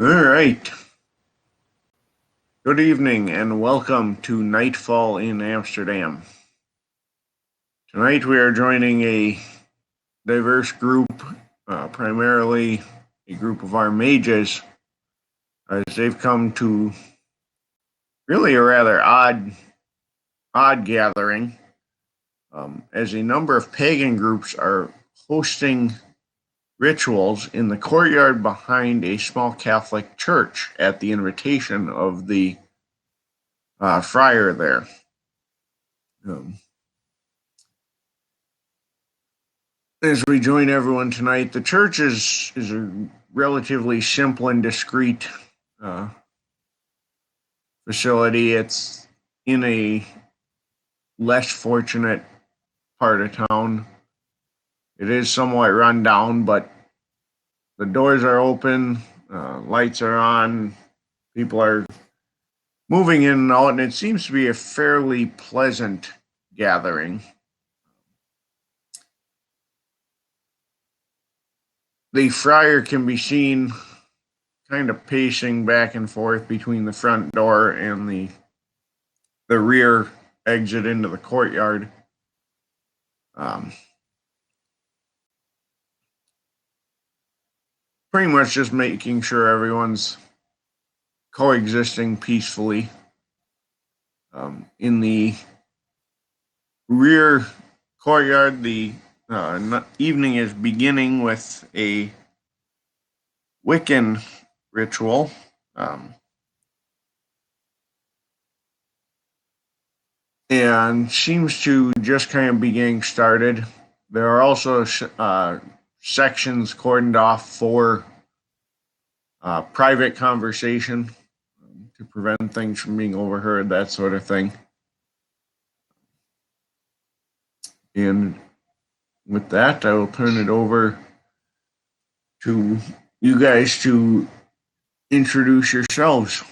All right. Good evening and welcome to Nightfall in Amsterdam. Tonight we are joining a diverse group, primarily a group of our mages, as they've come to really a rather odd gathering, as a number of pagan groups are hosting rituals in the courtyard behind a small Catholic church at the invitation of the friar there. Um, as we join everyone tonight, the church is a relatively simple and discreet uh, facility. It's in a less fortunate part of town. It is somewhat run down, but the doors are open, lights are on, people are moving in and out, and it seems to be a fairly pleasant gathering. The friar can be seen kind of pacing back and forth between the front door and the rear exit into the courtyard. Um, Pretty much just making sure everyone's coexisting peacefully. In the rear courtyard, the evening is beginning with a Wiccan ritual. Um, and seems to just kind of be getting started. There are also sections cordoned off for private conversation to prevent things from being overheard, that sort of thing. And with that, I will turn it over to you guys to introduce yourselves.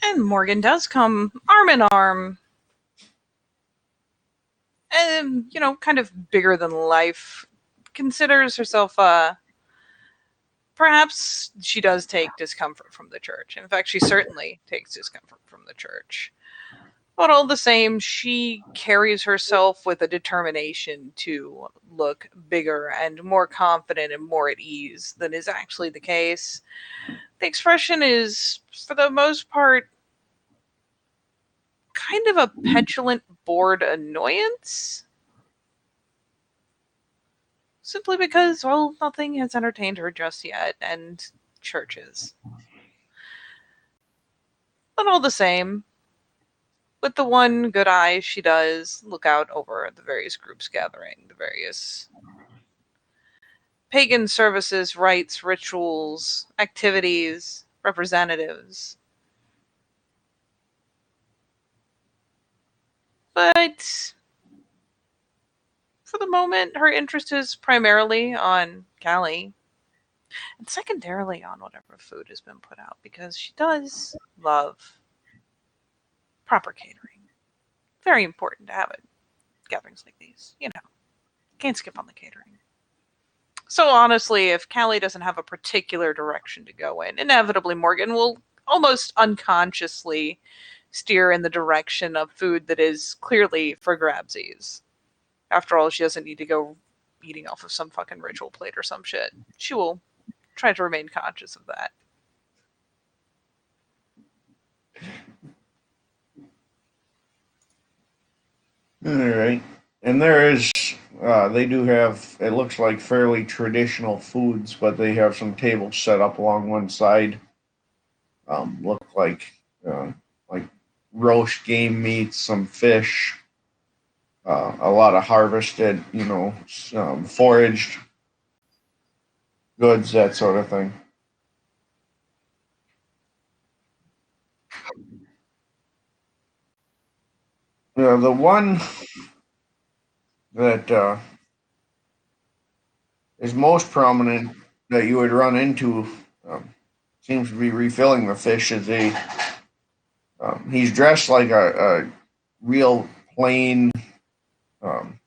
And Morgan does come arm in arm, and kind of bigger than life. Considers herself, perhaps she does take discomfort from the church. In fact, she certainly takes discomfort from the church. But all the same, she carries herself with a determination to look bigger and more confident and more at ease than is actually the case. The expression is, for the most part, kind of a petulant, bored annoyance. Simply because, well, nothing has entertained her just yet, and churches. But all the same, with the one good eye, she does look out over the various groups gathering, the various pagan services, rites, rituals, activities, representatives. But for the moment, her interest is primarily on Callie. and secondarily on whatever food has been put out, because she does love proper catering. Very important to have at gatherings like these. Can't skip on the catering. So honestly, if Callie doesn't have a particular direction to go in, inevitably Morgan will almost unconsciously steer in the direction of food that is clearly for grabsies. After all, she doesn't need to go eating off of some fucking ritual plate or some shit. She will try to remain conscious of that. All right. And there is, they do have, it looks like fairly traditional foods, but they have some tables set up along one side. Look like roast game meats, some fish, a lot of harvested, foraged goods, that sort of thing. The one that is most prominent that you would run into um, seems to be refilling the fish is he's dressed like a real plain um,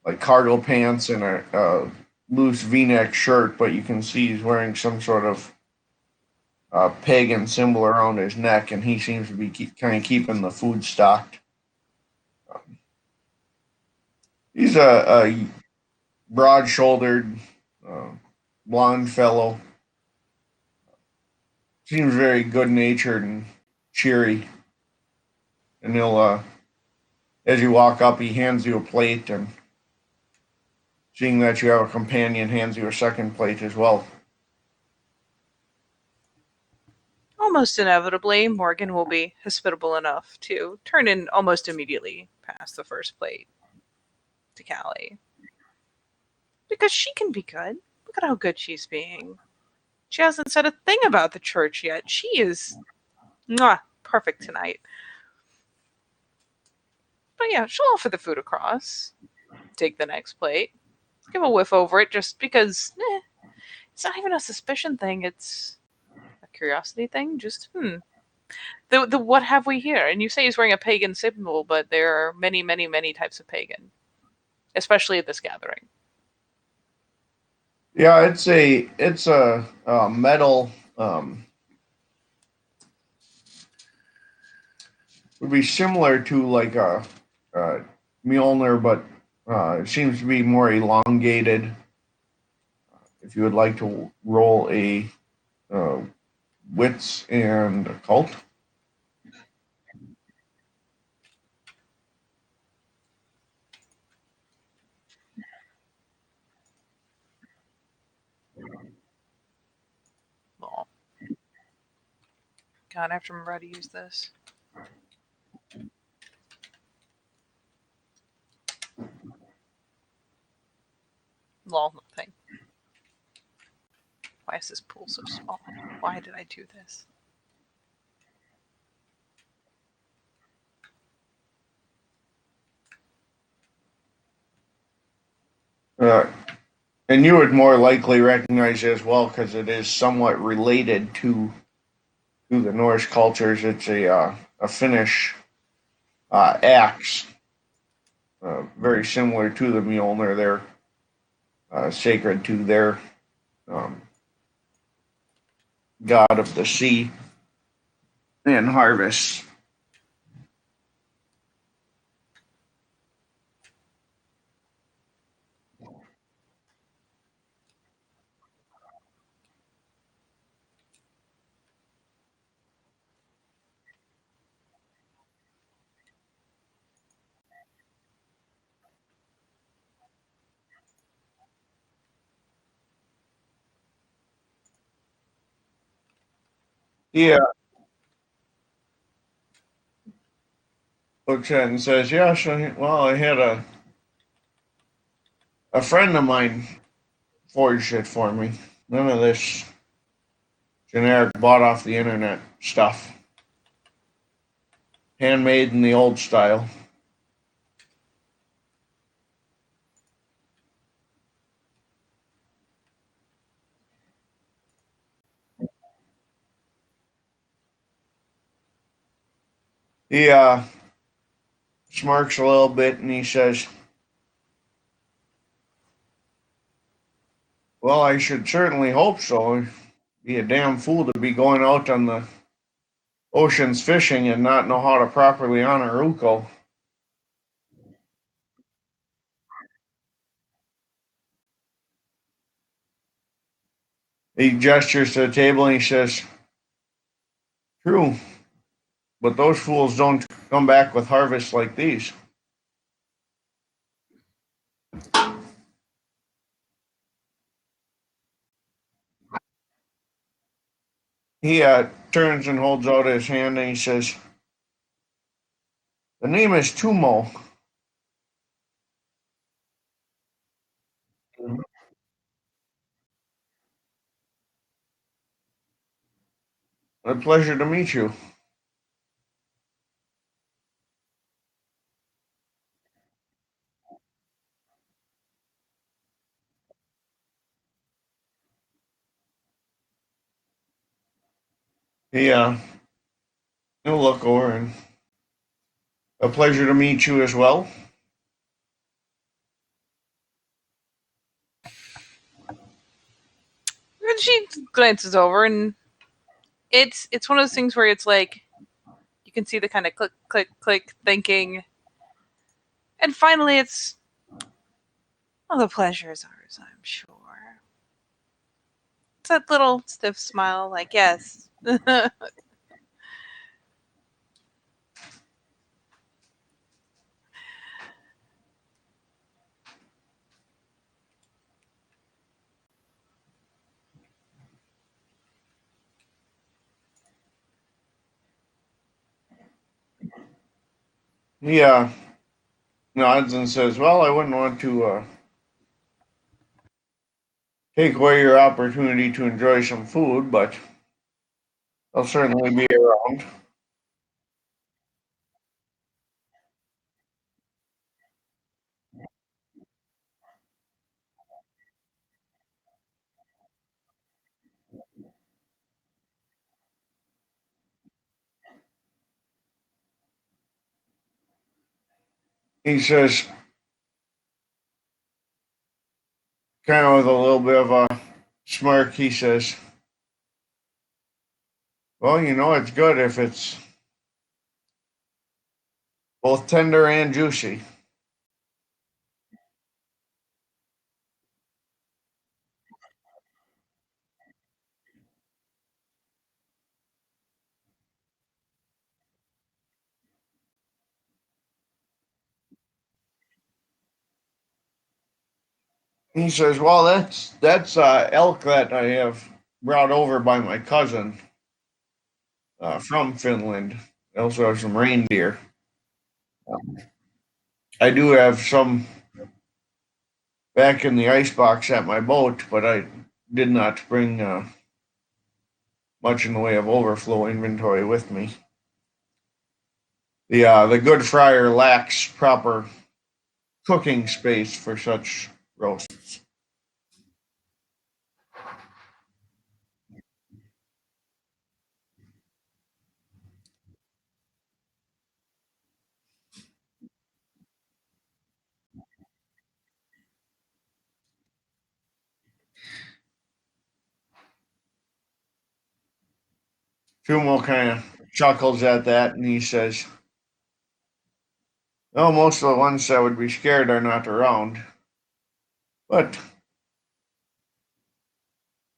like cargo pants and a loose V-neck shirt, but you can see he's wearing some sort of pagan symbol around his neck, and he seems to be kind of keeping the food stocked. He's a broad-shouldered, uh, blonde fellow. Seems very good-natured and cheery. And he'll, as you walk up, he hands you a plate, and seeing that you have a companion, hands you a second plate as well. Almost inevitably, Morgan will be hospitable enough to turn in almost immediately past the first plate to Callie. Because she can be good. Look at how good she's being. She hasn't said a thing about the church yet. She is perfect tonight. But yeah, she'll offer the food across. Take the next plate. Give a whiff over it just because it's not even a suspicion thing, it's a curiosity thing. Just The what have we here? And you say he's wearing a pagan symbol, but there are many, many, many types of pagan, especially at this gathering. Yeah, it's a metal. Would be similar to like a Mjolnir, but it seems to be more elongated. If you would like to roll a uh, wits and occult. Well, God, I have to remember how to use this. Lol, nothing. Why is this pool so small? Why did I do this? Uh, and you would more likely recognize it as well because it is somewhat related to the Norse cultures. It's a Finnish axe, very similar to the Mjolnir. They're sacred to their um, god of the sea and harvest. Yeah, looks at it and says, "Yes, well, I had a friend of mine forged it for me. None of this generic bought off the internet stuff. Handmade in the old style." He smirks a little bit and he says, "Well, I should certainly hope so. It'd be a damn fool to be going out on the oceans fishing and not know how to properly honor Uko." He gestures to the table and he says, "True, but those fools don't come back with harvests like these." He turns and holds out his hand and he says, "The name is Tumo." "A pleasure to meet you." He he'll look over and, "A pleasure to meet you as well." And she glances over, and it's one of those things where it's like you can see the kind of click, click, click thinking, and finally it's, "Oh, the pleasure is ours, I'm sure." It's that little stiff smile, like, yes. He nods and says, "Well, I wouldn't want to take away your opportunity to enjoy some food, but I'll certainly be around." He says, kind of with a little bit of a smirk, he says, "Well, it's good if it's both tender and juicy." He says, "Well, that's elk that I have brought over by my cousin from Finland. I also have some reindeer. I do have some back in the icebox at my boat, but I did not bring much in the way of overflow inventory with me. The good Friar lacks proper cooking space for such roasts." Fumo kind of chuckles at that and he says, "Oh, most of the ones that would be scared are not around. But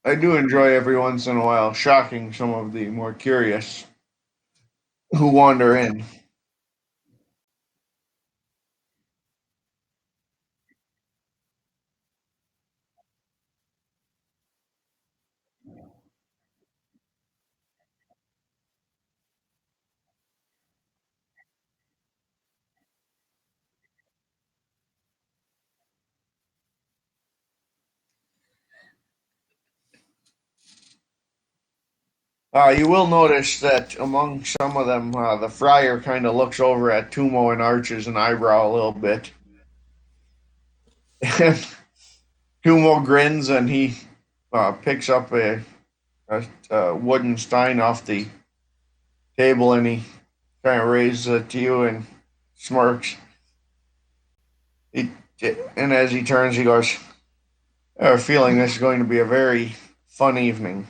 I do enjoy every once in a while shocking some of the more curious who wander in." You will notice that among some of them, the friar kind of looks over at Tumo and arches an eyebrow a little bit. And Tumo grins and he picks up a wooden stein off the table and he kind of raises it to you and smirks. He, and as he turns, he goes, I have a feeling this is going to be a very fun evening.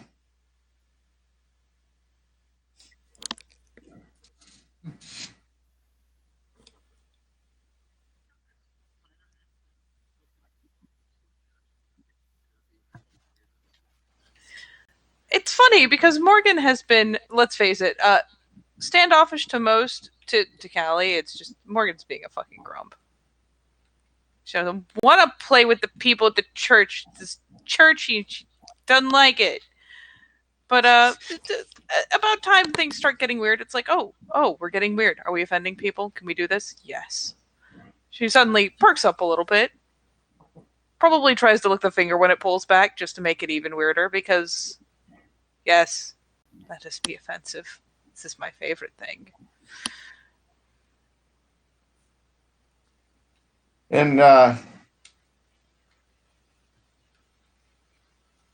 It's funny because Morgan has been, let's face it, standoffish to most. To Callie, it's just Morgan's being a fucking grump. She doesn't want to play with the people at the church. This churchy, she doesn't like it. But about time things start getting weird, it's like, oh, we're getting weird. Are we offending people? Can we do this? Yes. She suddenly perks up a little bit. Probably tries to lick the finger when it pulls back just to make it even weirder because, yes, let us be offensive. This is my favorite thing. And as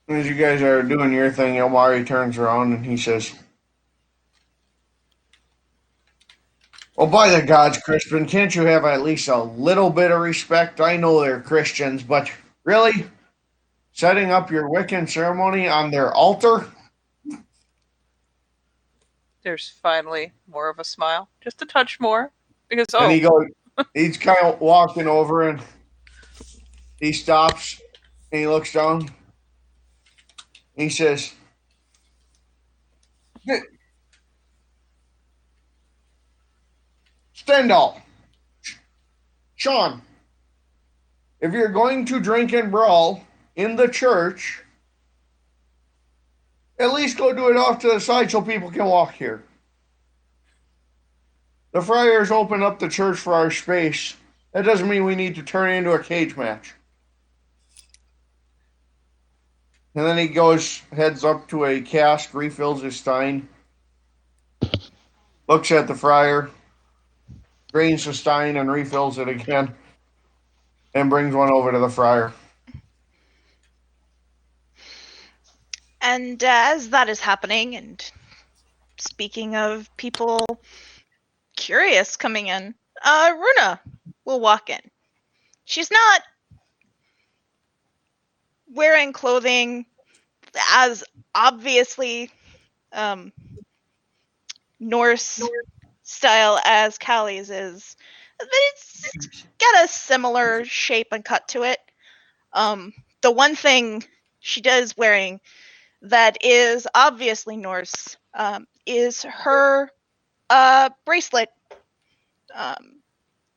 you guys are doing your thing, Omari turns around and he says, well, by the gods, Crispin, can't you have at least a little bit of respect? I know they're Christians, but really? Setting up your Wiccan ceremony on their altar? There's finally more of a smile. Just a touch more. Because, And he's kind of walking over and he stops and he looks down. He says, Stendhal, Sean, if you're going to drink and brawl in the church, at least go do it off to the side so people can walk here. The friars opened up the church for our space. That doesn't mean we need to turn it into a cage match. And then he heads up to a cask, refills his stein, looks at the friar, drains the stein and refills it again, and brings one over to the friar. And as that is happening, and speaking of people curious coming in, Runa will walk in. She's not wearing clothing as obviously Norse style as Callie's is, but it's got a similar shape and cut to it. The one thing she does wearing that is obviously Norse is her bracelet.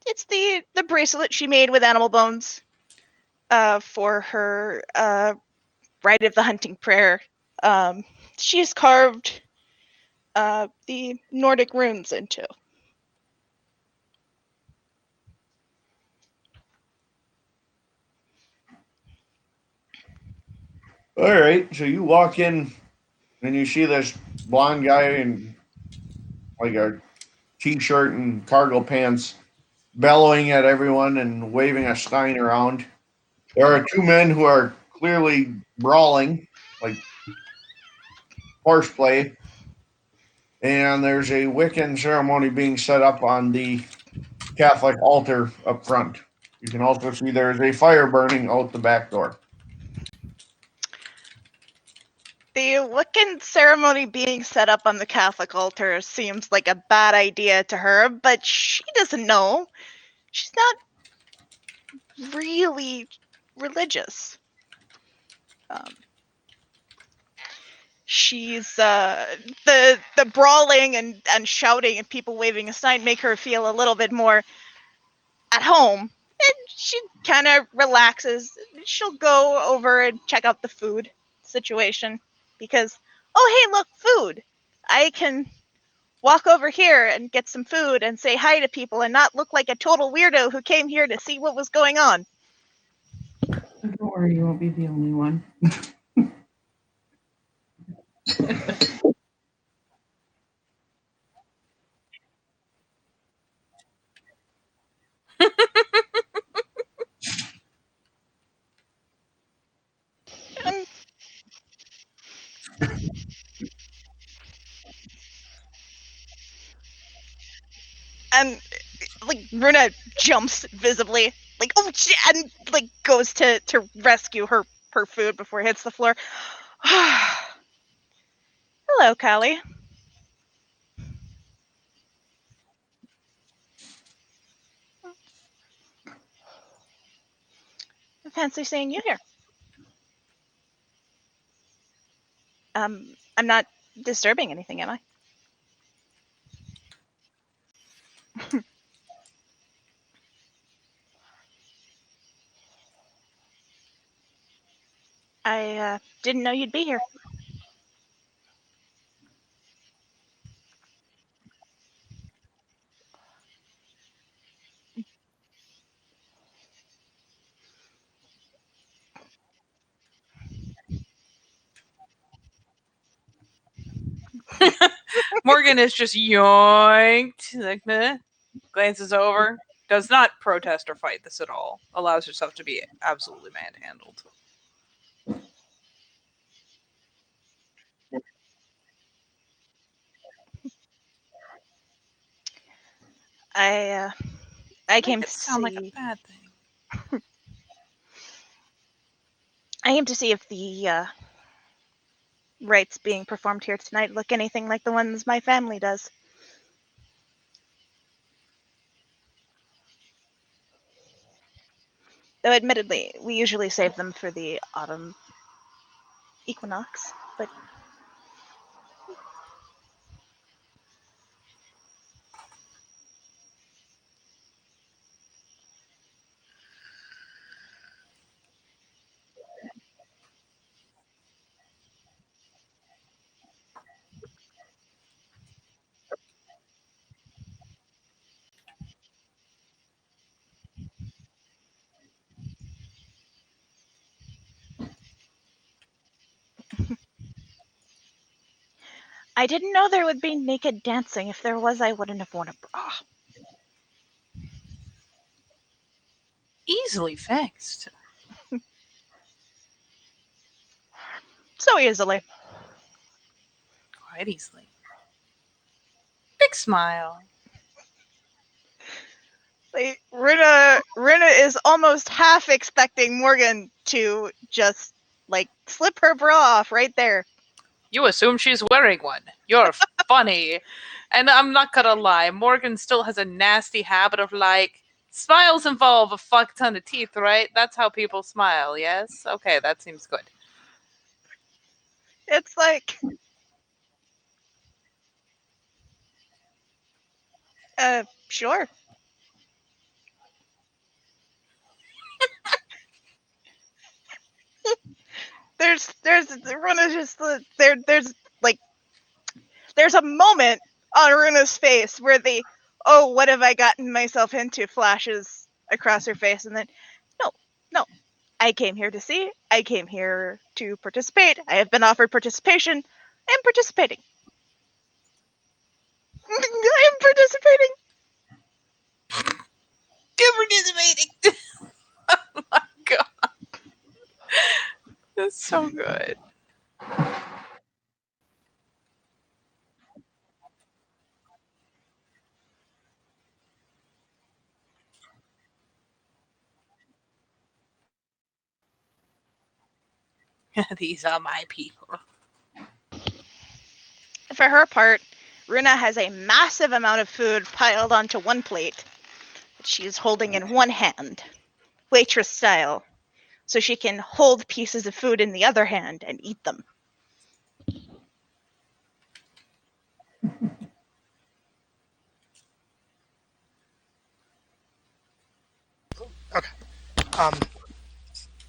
It's the bracelet she made with animal bones for her Rite of the Hunting Prayer. She's carved the Nordic runes into. All right, so you walk in and you see this blonde guy in like a t-shirt and cargo pants bellowing at everyone and waving a stein around. There are two men who are clearly brawling, like horseplay, and there's a Wiccan ceremony being set up on the Catholic altar up front. You can also see there's a fire burning out the back door. The Wiccan ceremony being set up on the Catholic altar seems like a bad idea to her, but she doesn't know. She's not really religious. She's the brawling and shouting and people waving a sign make her feel a little bit more at home, and she kind of relaxes. She'll go over and check out the food situation because, oh hey, look, food. I can walk over here and get some food and say hi to people and not look like a total weirdo who came here to see what was going on. Don't worry, you won't be the only one. And like Runa jumps visibly, like oh shit, and like goes to rescue her food before it hits the floor. Hello, Callie. I fancy seeing you here. I'm not disturbing anything, am I? I didn't know you'd be here. Morgan is just yoinked, like meh, glances over, does not protest or fight this at all, allows herself to be absolutely manhandled. I came Make to it sound like a see. bad thing. I came to see if the rites being performed here tonight look anything like the ones my family does. Though admittedly, we usually save them for the autumn equinox, but I didn't know there would be naked dancing. If there was, I wouldn't have worn a bra. Easily fixed. So easily. Quite easily. Big smile. Like, Runa is almost half expecting Morgan to just like slip her bra off right there. You assume she's wearing one. You're funny. And I'm not gonna lie, Morgan still has a nasty habit of like, smiles involve a fuck ton of teeth, right? That's how people smile, yes? Okay, that seems good. It's like, sure. There's Runa's just there's like there's a moment on Runa's face where the oh what have I gotten myself into flashes across her face, and then no, I came here to see, I came here to participate, I have been offered participation, I am participating. I am participating. You're participating! Oh my god. That's so good. These are my people. For her part, Runa has a massive amount of food piled onto one plate that she is holding in one hand, waitress style, so she can hold pieces of food in the other hand and eat them.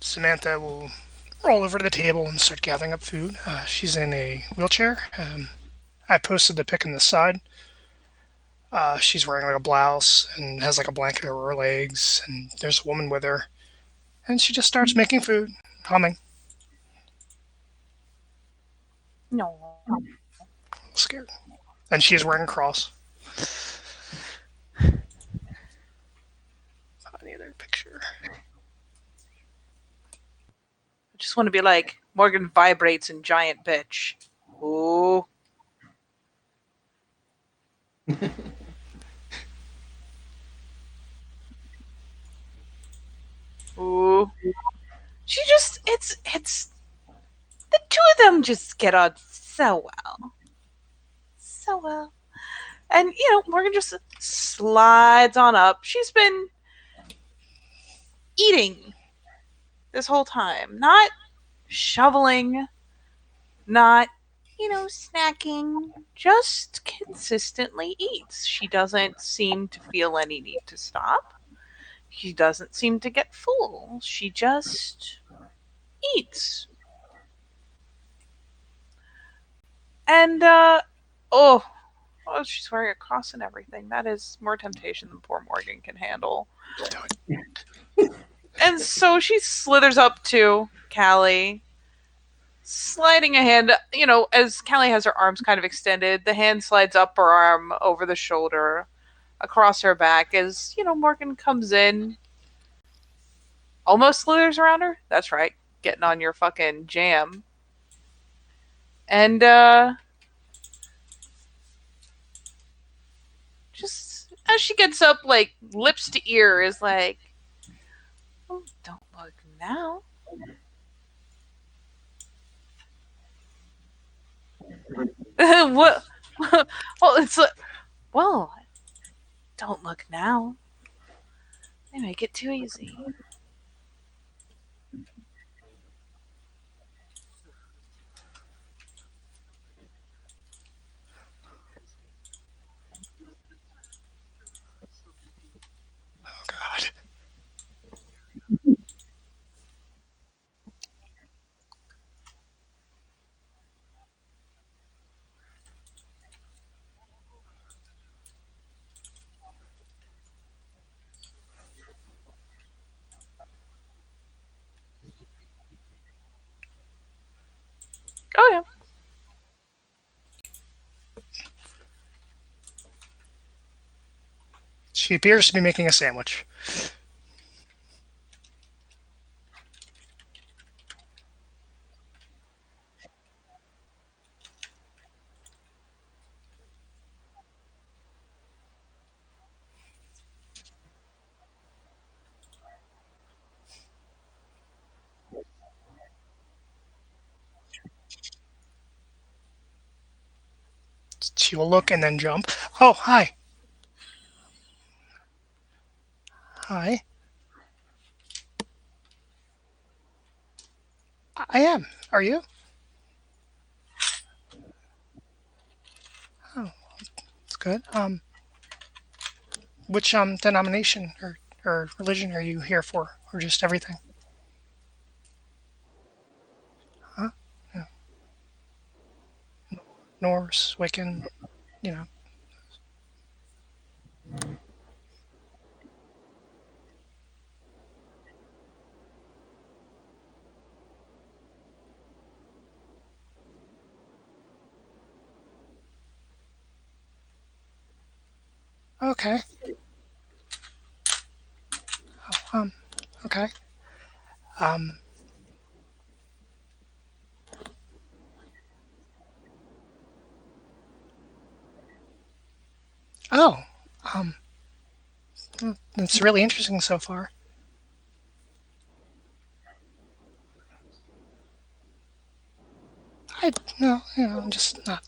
Samantha will roll over to the table and start gathering up food. She's in a wheelchair. I posted the pic in the side. She's wearing like a blouse and has like a blanket over her legs, and there's a woman with her. And she just starts making food, humming. No. Scared. And she is wearing a cross. Any other picture? I just want to be like, Morgan vibrates in giant bitch. Ooh. she just it's the two of them just get on so well. So well. And Morgan just slides on up. She's been eating this whole time, not shoveling, not snacking, just consistently eats. She doesn't seem to feel any need to stop. She doesn't seem to get full. She just eats. And oh, she's wearing a cross and everything. That is more temptation than poor Morgan can handle. And so she slithers up to Callie, sliding a hand, as Callie has her arms kind of extended, the hand slides up her arm over the shoulder, across her back, as, Morgan comes in, almost slithers around her. That's right, getting on your fucking jam. And, just, as she gets up, like, lips to ear, is like, oh, don't look now. What? Well, it's like, well, don't look now. They make it too easy. Oh God. Oh yeah. She appears to be making a sandwich. She will look and then jump. Oh, hi. Hi. I am. Are you? Oh, that's good. Which denomination or religion are you here for, or just everything? Huh? Yeah. Norse, Wiccan, you know. Okay. Oh, okay. Um, oh, um, that's really interesting so far. I, no, I'm just not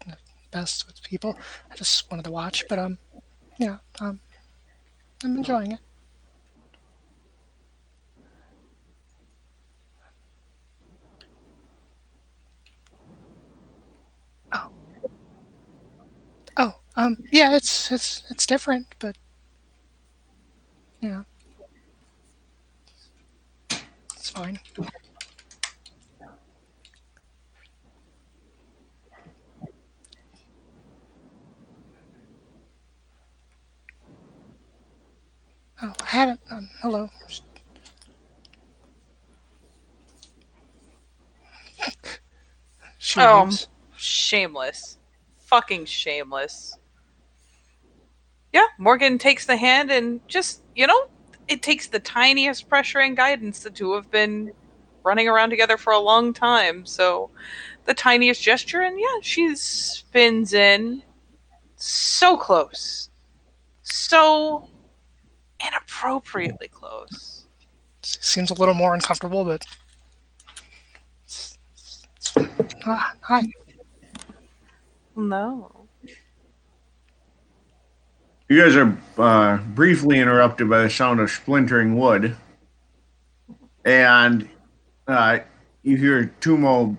the best with people. I just wanted to watch, but, yeah, I'm enjoying it. Oh, yeah, it's different, but, yeah, it's fine. Oh, I haven't, hello. She leaves. Shameless. Fucking shameless. Yeah, Morgan takes the hand and just, it takes the tiniest pressure and guidance. The two have been running around together for a long time. So the tiniest gesture, and yeah, she spins in so close. So inappropriately close. Seems a little more uncomfortable, but hi. No. You guys are briefly interrupted by the sound of splintering wood, and you hear Tumo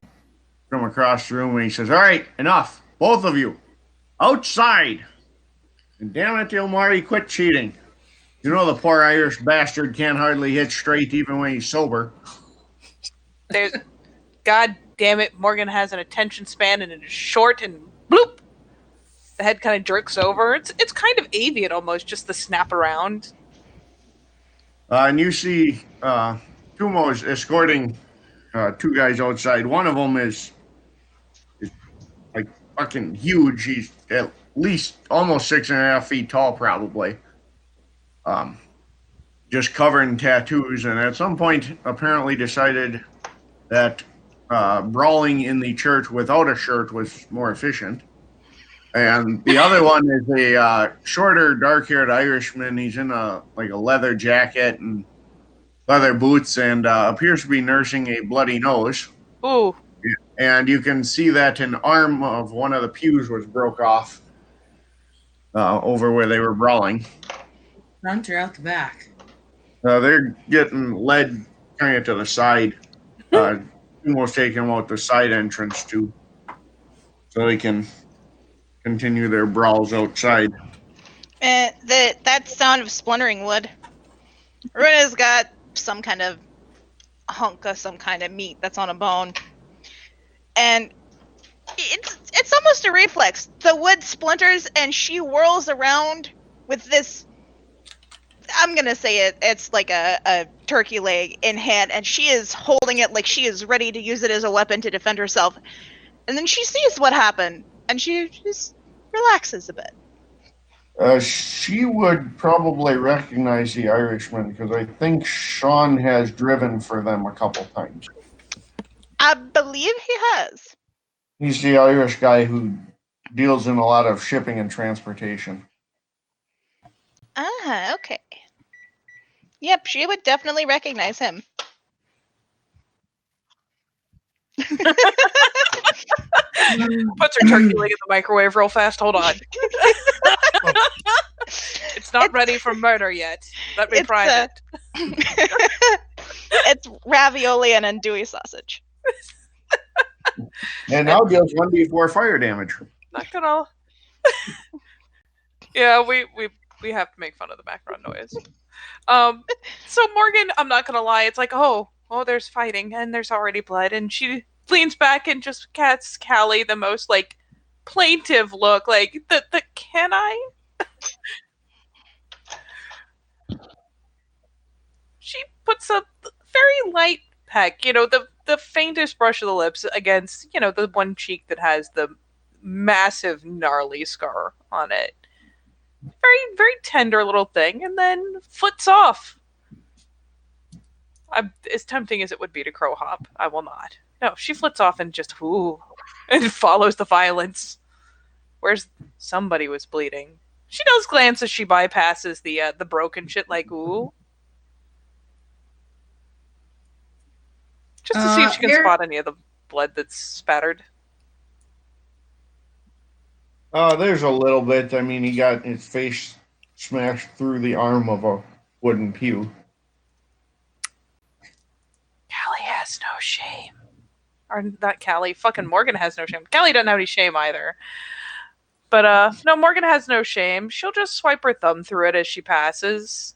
from across the room, and he says, "All right, enough, both of you, outside! And damn it, Ilmari, quit cheating. You know the poor Irish bastard can't hardly hit straight even when he's sober." There's, God damn it, Morgan has an attention span and it is short and bloop. The head kind of jerks over. It's kind of avian almost, just the snap around. And you see Tumo is escorting two guys outside. One of them is like fucking huge. He's at least almost 6.5 feet tall, probably. Just covered in tattoos, and at some point apparently decided that brawling in the church without a shirt was more efficient. And the other one is a shorter, dark-haired Irishman. He's in a leather jacket and leather boots, and appears to be nursing a bloody nose. Ooh. And you can see that an arm of one of the pews was broke off over where they were brawling. Front or out the back? They're getting led kind of to the side. Almost taking them out the side entrance too, so they can continue their brawls outside. That sound of splintering wood. Runa's got some kind of hunk of some kind of meat that's on a bone, and it's almost a reflex. The wood splinters, and she whirls around with this. I'm gonna say it's like a turkey leg in hand, and she is holding it like she is ready to use it as a weapon to defend herself. And then she sees what happened, and she just relaxes a bit. She would probably recognize the Irishman because I think Sean has driven for them a couple times. I believe he has. He's the Irish guy who deals in a lot of shipping and transportation. Ah, okay. Yep, she would definitely recognize him. Puts her turkey leg in the microwave real fast. Hold on. It's not ready for murder yet. Let me prime it. It's ravioli and andouille sausage. And now deals 1d4 fire damage. Not gonna. Yeah, we have to make fun of the background noise. So Morgan, I'm not gonna lie, it's like, oh, there's fighting and there's already blood, and she leans back and just casts Callie the most like plaintive look, like the can I? She puts a very light peck, the faintest brush of the lips against, the one cheek that has the massive gnarly scar on it. Very, very tender little thing, and then flits off. As tempting as it would be to crow hop, I will not. No, she flits off and just and follows the violence. Where's somebody was bleeding? She does glance as she bypasses the broken shit, like ooh, just to see if she can spot any of the blood that's spattered. There's a little bit. I mean, he got his face smashed through the arm of a wooden pew. Callie has no shame. Or not Callie, fucking Morgan has no shame. Callie doesn't have any shame either. But, no, Morgan has no shame. She'll just swipe her thumb through it as she passes.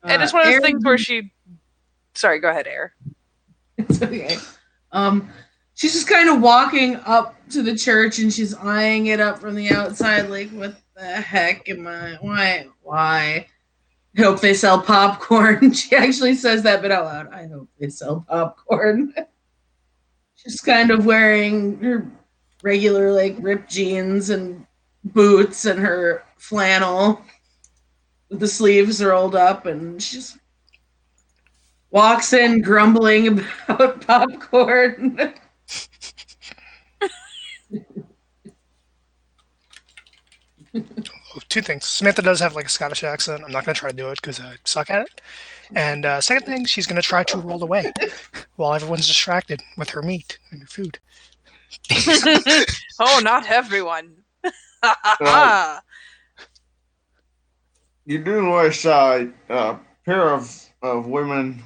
And it's one of those things where she... Sorry, go ahead, Air. It's okay. She's just kind of walking up to the church, and she's eyeing it up from the outside, like, what the heck am I... Why? I hope they sell popcorn. She actually says that bit out loud. I hope they sell popcorn. She's kind of wearing her regular, like, ripped jeans and boots and her flannel with the sleeves rolled up, and she just walks in grumbling about popcorn. two things. Samantha does have like a Scottish accent. I'm not going to try to do it because I suck at it. And second thing, she's going to try to roll away while everyone's distracted with her meat and her food. Oh, not everyone. You do notice a pair of women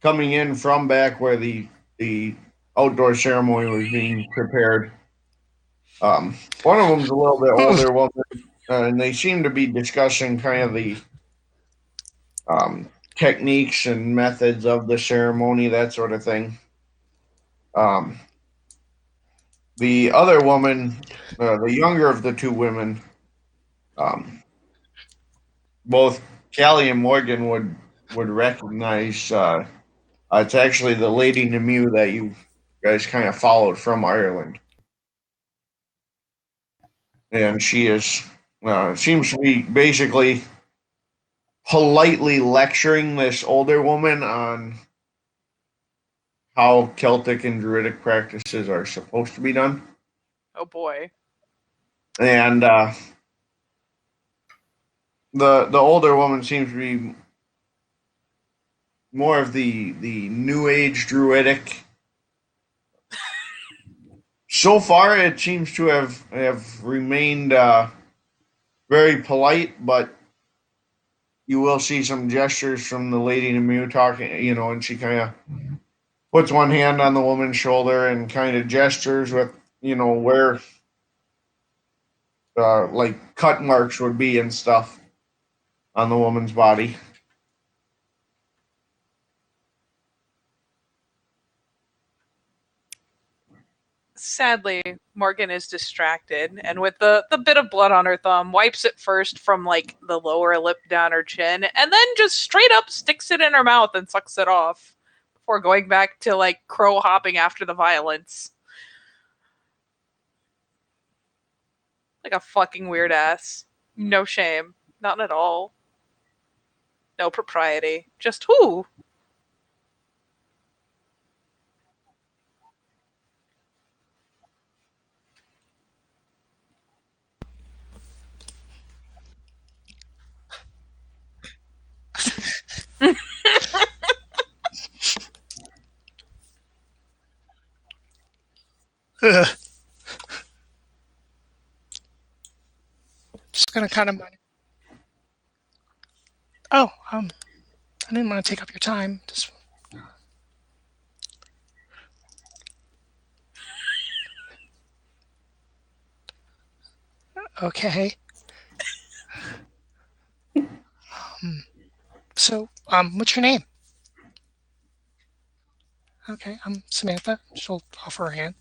coming in from back where the outdoor ceremony was being prepared. One of them's a little bit older woman, and they seem to be discussing kind of the techniques and methods of the ceremony, that sort of thing. The other woman, the younger of the two women, um, both Callie and Morgan would recognize. It's actually the Lady Nemu that you guys kind of followed from Ireland, and she is seems to be basically politely lecturing this older woman on how Celtic and Druidic practices are supposed to be done. Oh boy. And the older woman seems to be more of the New Age Druidic. So far, it seems to have remained very polite, but you will see some gestures from the Lady Nemu talking, and she kind of puts one hand on the woman's shoulder and kind of gestures with, where like cut marks would be and stuff on the woman's body. Sadly, Morgan is distracted, and with the bit of blood on her thumb, wipes it first from like the lower lip down her chin, and then just straight up sticks it in her mouth and sucks it off before going back to like crow hopping after the violence. Like a fucking weird ass. No shame. Not at all. No propriety. Just who? Ugh. Just gonna kind of. Oh, I didn't want to take up your time. Just okay. What's your name? Okay, I'm Samantha. She'll offer her hand.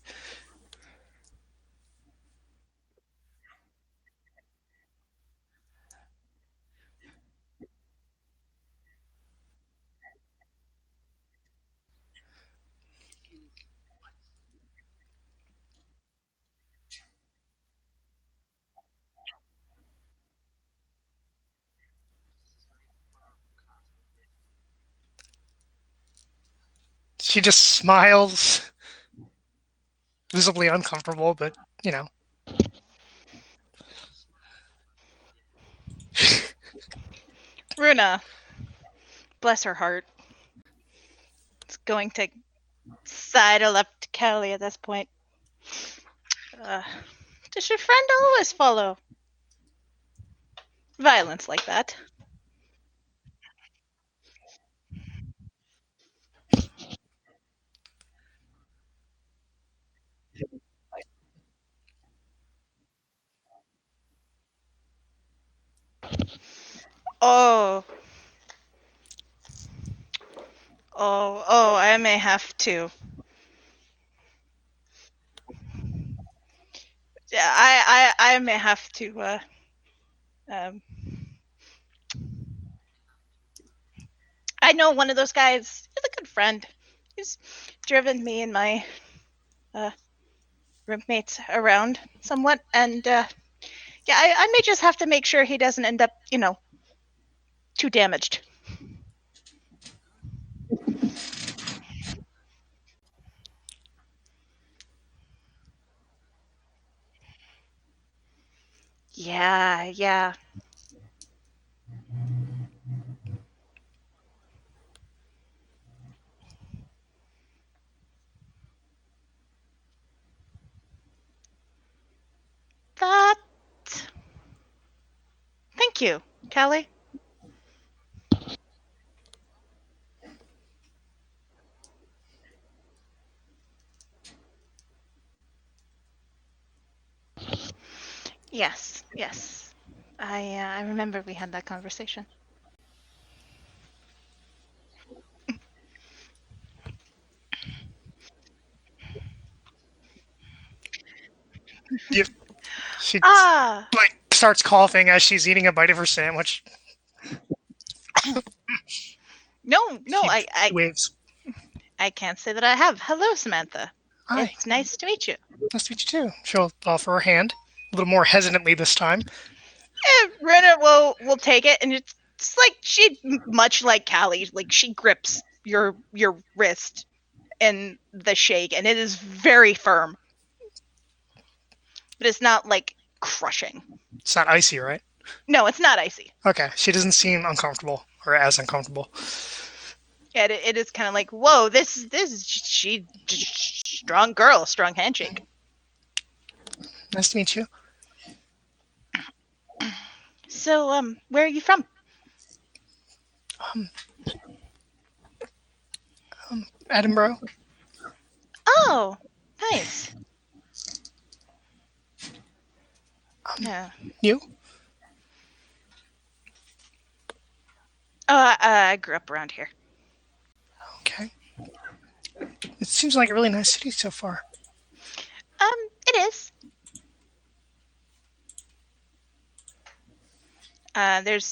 She just smiles, visibly uncomfortable, but you know. Runa, bless her heart, is going to sidle up to Kelly at this point. Does your friend always follow violence like that? Oh. Oh, I may have to. Yeah, I may have to, um, I know one of those guys. He's a good friend. He's driven me and my roommates around somewhat, and yeah, I may just have to make sure he doesn't end up, too damaged. Yeah. That. Thank you, Callie. Yes. I remember we had that conversation. She Ah, like starts coughing as she's eating a bite of her sandwich. no, She I waves. I can't say that I have. Hello, Samantha. Hi, It's nice to meet you. nice to meet you too. She'll offer her hand, a little more hesitantly this time. Rena will take it, and it's like she, much like Callie, like she grips your wrist in the shake, and it is very firm, but it's not like crushing. It's not icy, right? No, it's not icy. Okay, she doesn't seem uncomfortable or as uncomfortable. Yeah, it is kind of like, whoa, this is she strong girl, strong handshake. Nice to meet you. So, where are you from? Um, Edinburgh. Oh, nice. Yeah. You? I grew up around here. Okay. It seems like a really nice city so far. It is.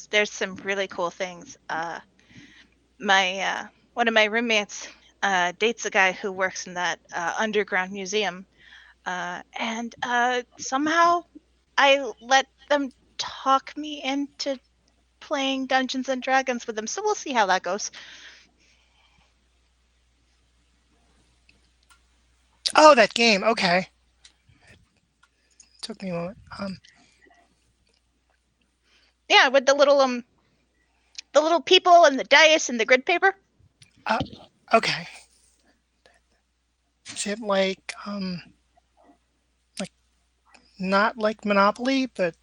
There's some really cool things. My one of my roommates dates a guy who works in that underground museum, and somehow I let them talk me into playing Dungeons and Dragons with them. So we'll see how that goes. Oh, that game. Okay. Took me a moment. Yeah, with the little people and the dice and the grid paper. Okay. Is it like not like Monopoly, but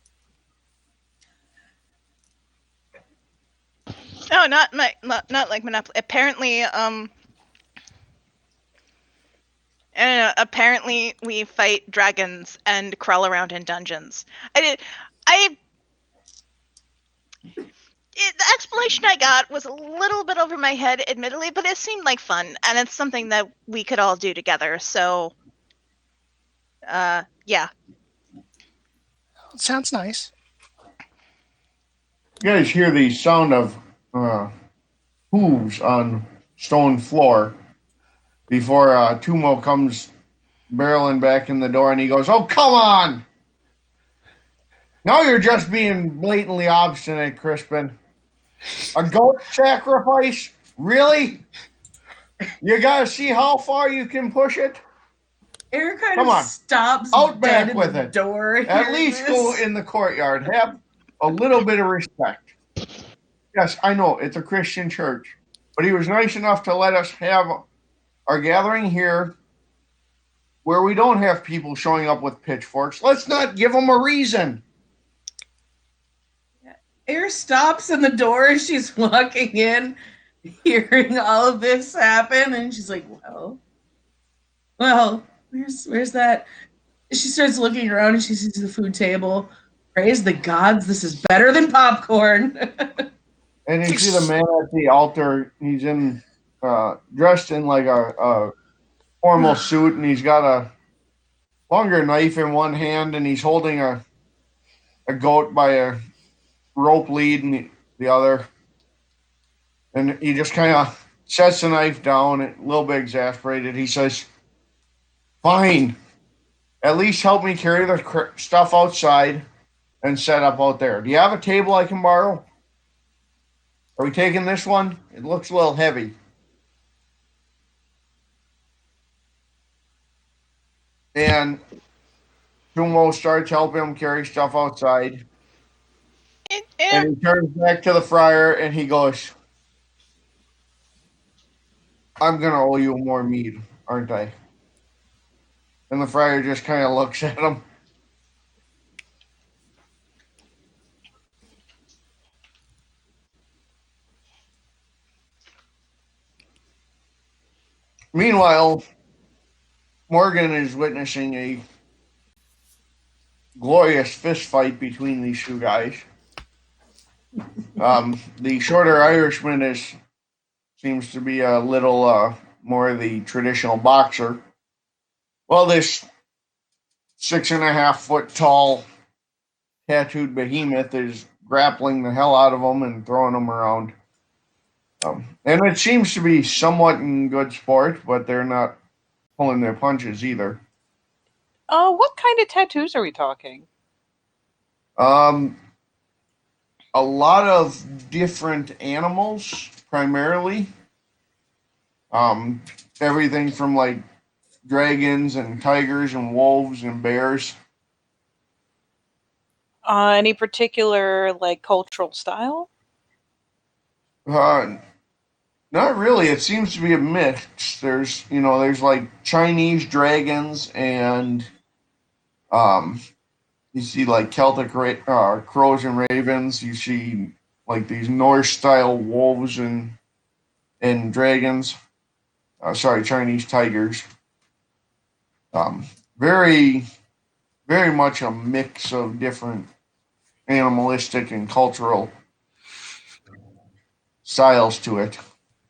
No, not like Monopoly. Apparently, apparently we fight dragons and crawl around in dungeons. The explanation I got was a little bit over my head, admittedly, but it seemed like fun, and it's something that we could all do together. So, yeah. it sounds nice. You guys hear the sound of hooves on stone floor before Tumo comes barreling back in the door and he goes, "Oh, come on! Now you're just being blatantly obstinate, Crispin. A goat sacrifice? Really? You gotta see how far you can push it? Eric kind Come of on. stops Out dead back in with the it. door. At hearing least this. go in the courtyard. Have a little bit of respect." Yes, I know, it's a Christian church. But he was nice enough to let us have our gathering here where we don't have people showing up with pitchforks. Let's not give them a reason. Air stops in the door as she's walking in, hearing all of this happen, and she's like, well, where's that? She starts looking around and she sees the food table. Praise the gods, this is better than popcorn. And you see the man at the altar. He's in dressed in like a formal suit, and he's got a longer knife in one hand, and he's holding a goat by a rope lead in the other. And he just kind of sets the knife down, a little bit exasperated. He says, "Fine, at least help me carry the stuff outside and set up out there. Do you have a table I can borrow? Are we taking this one? It looks a little heavy." And Sumo starts helping him carry stuff outside. And, And he turns back to the friar and he goes, I'm going to owe you more mead, aren't I? And the friar just kind of looks at him. Meanwhile, Morgan is witnessing a glorious fist fight between these two guys. The shorter Irishman seems to be a little more the traditional boxer. Well, this 6.5 foot tall tattooed behemoth is grappling the hell out of him and throwing them around. And it seems to be somewhat in good sport, but they're not pulling their punches either. What kind of tattoos are we talking? A lot of different animals, primarily. Everything from like dragons and tigers and wolves and bears. Any particular like cultural style? Not really. It seems to be a mix. There's like Chinese dragons and you see like Celtic crows and ravens. You see like these Norse style wolves and dragons. Sorry, Chinese tigers. Very, very much a mix of different animalistic and cultural styles to it.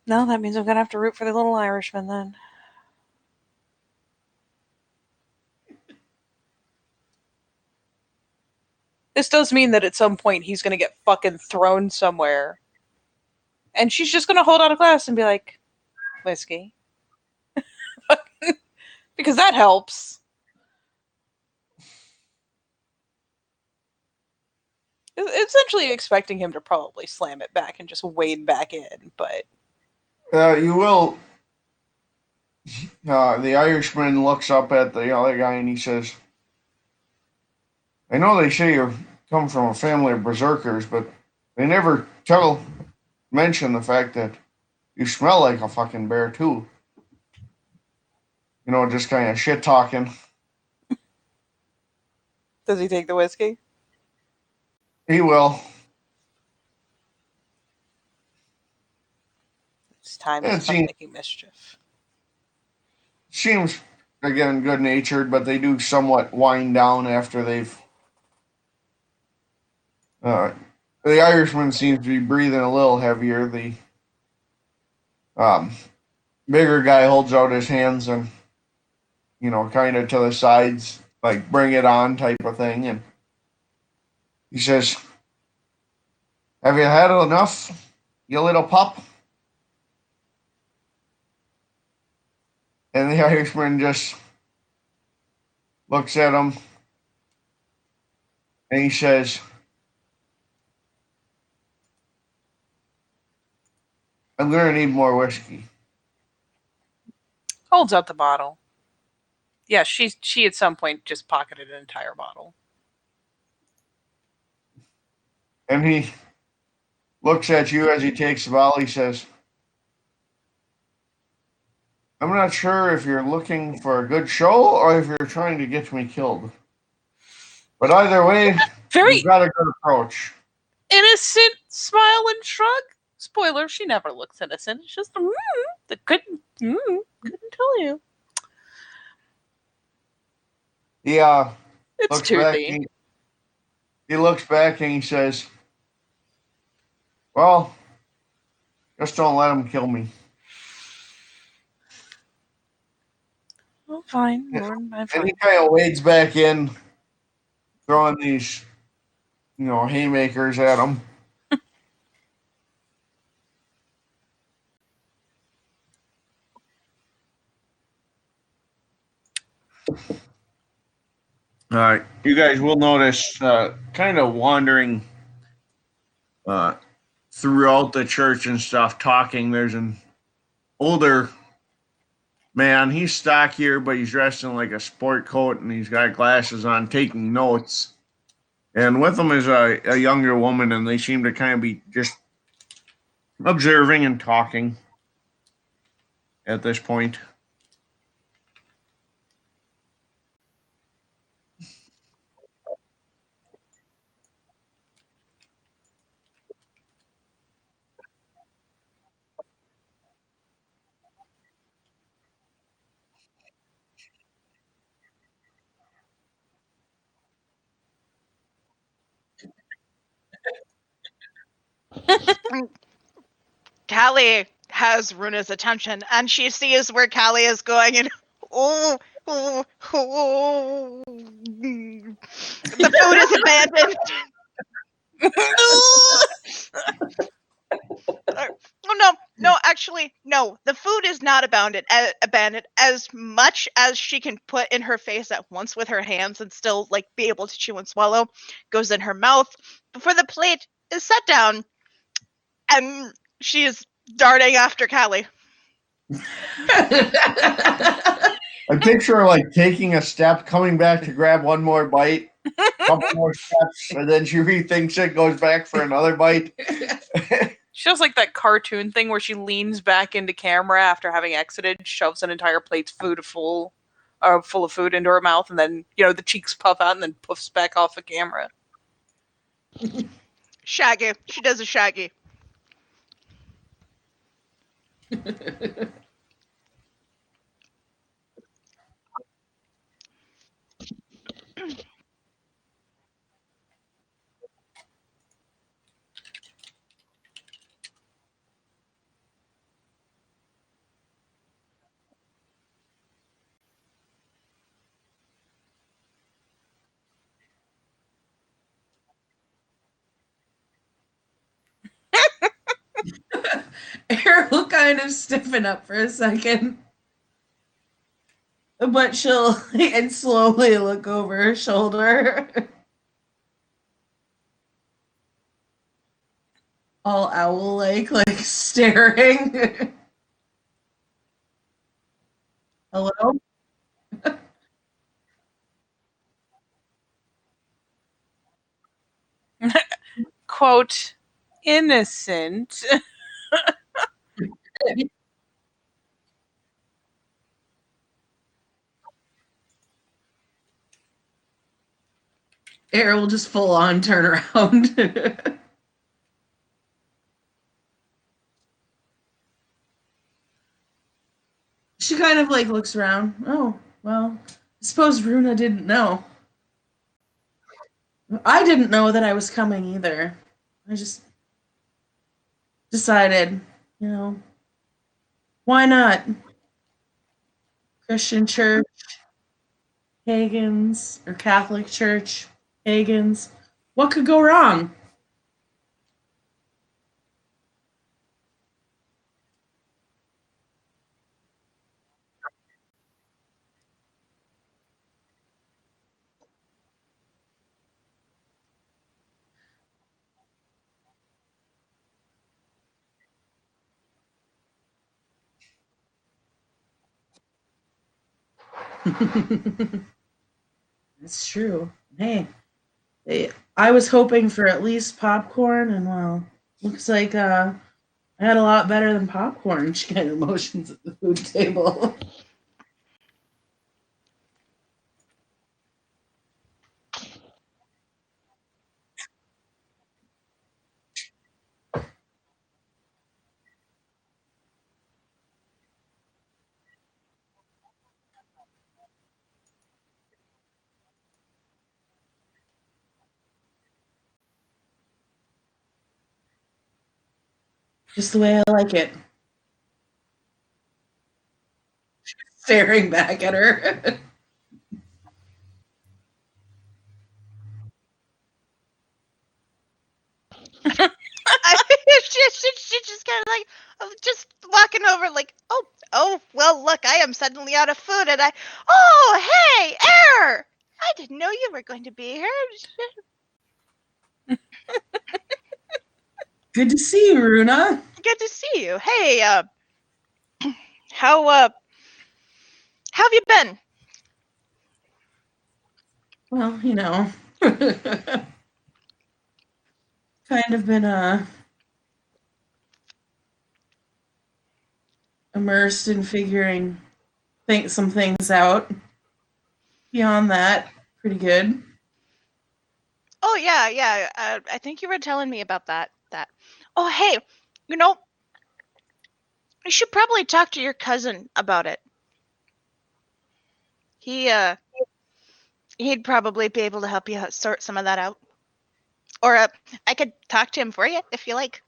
No, that means I'm gonna have to root for the little Irishman then. This does mean that at some point he's gonna get fucking thrown somewhere. And she's just gonna hold out a glass and be like, whiskey. Because that helps. Essentially expecting him to probably slam it back and just wade back in, but You will. The Irishman looks up at the other guy and he says, I know they say you come from a family of berserkers, but they never mention the fact that you smell like a fucking bear, too. Just kind of shit talking. does he take the whiskey? He will. It's time Yeah, to stop making mischief. Seems, again, good natured, but they do somewhat wind down after they've. The Irishman seems to be breathing a little heavier. The bigger guy holds out his hands and, kind of to the sides, like bring it on type of thing. And he says, have you had enough, you little pup? And the Irishman just looks at him and he says, I'm going to need more whiskey. Holds out the bottle. Yeah, she at some point just pocketed an entire bottle. And he looks at you as he takes the bottle. He says, I'm not sure if you're looking for a good show or if you're trying to get me killed. But either way, Very you've got a good approach. innocent smile and shrug. Spoiler, she never looks innocent. It's just couldn't tell you. Yeah. It's toothy. He looks back and he says, well, just don't let him kill me. Oh, fine. Lord, I'm fine. And he kind of wades back in, throwing these, haymakers at him. All right, you guys will notice kind of wandering throughout the church and stuff, talking. There's an older man. He's stockier, but he's dressed in like a sport coat and he's got glasses on, taking notes. And with him is a younger woman, and they seem to kind of be just observing and talking at this point. Callie has Runa's attention, and she sees where Callie is going, and oh, oh, oh, the food is abandoned. Oh no, actually, no. The food is not abandoned. As much as she can put in her face at once with her hands and still like be able to chew and swallow, goes in her mouth. Before the plate is set down, and she is darting after Callie. I picture her like taking a step, coming back to grab one more bite, couple more steps, and then she rethinks it, goes back for another bite. She does like that cartoon thing where she leans back into camera after having exited, shoves an entire plate full of food into her mouth, and then the cheeks puff out and then puffs back off the camera. Shaggy. She does a Shaggy. Erin will kind of stiffen up for a second. But she'll and slowly look over her shoulder. All owl-like, like staring. Hello? Quote, innocent. Erin will just full on turn around. She kind of like looks around. Oh, well, I suppose Runa didn't know. I didn't know that I was coming either. I just decided, why not? Christian church, pagans, or Catholic church, pagans. What could go wrong? That's true. Hey, I was hoping for at least popcorn, and well, looks like I had a lot better than popcorn. She kind of motions at the food table. Just the way I like it. Staring back at her. She's just kind of like, just walking over, like, oh, well, look, I am suddenly out of food, and hey, Air! I didn't know you were going to be here. Good to see you, Runa. Good to see you. Hey, how How have you been? Well, kind of been immersed in figuring some things out. Beyond that, pretty good. Oh yeah. I think you were telling me about that. Oh hey, you know, you should probably talk to your cousin about it. He'd probably be able to help you sort some of that out. Or I could talk to him for you if you like.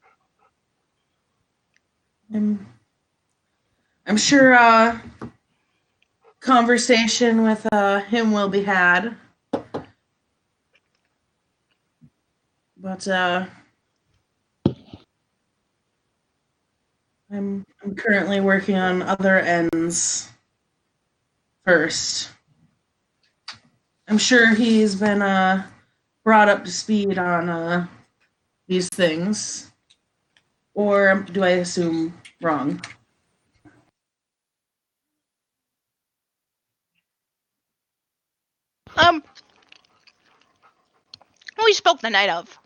I'm sure conversation with him will be had. But I'm currently working on other ends first. I'm sure he's been brought up to speed on these things. Or do I assume wrong? We spoke the night of.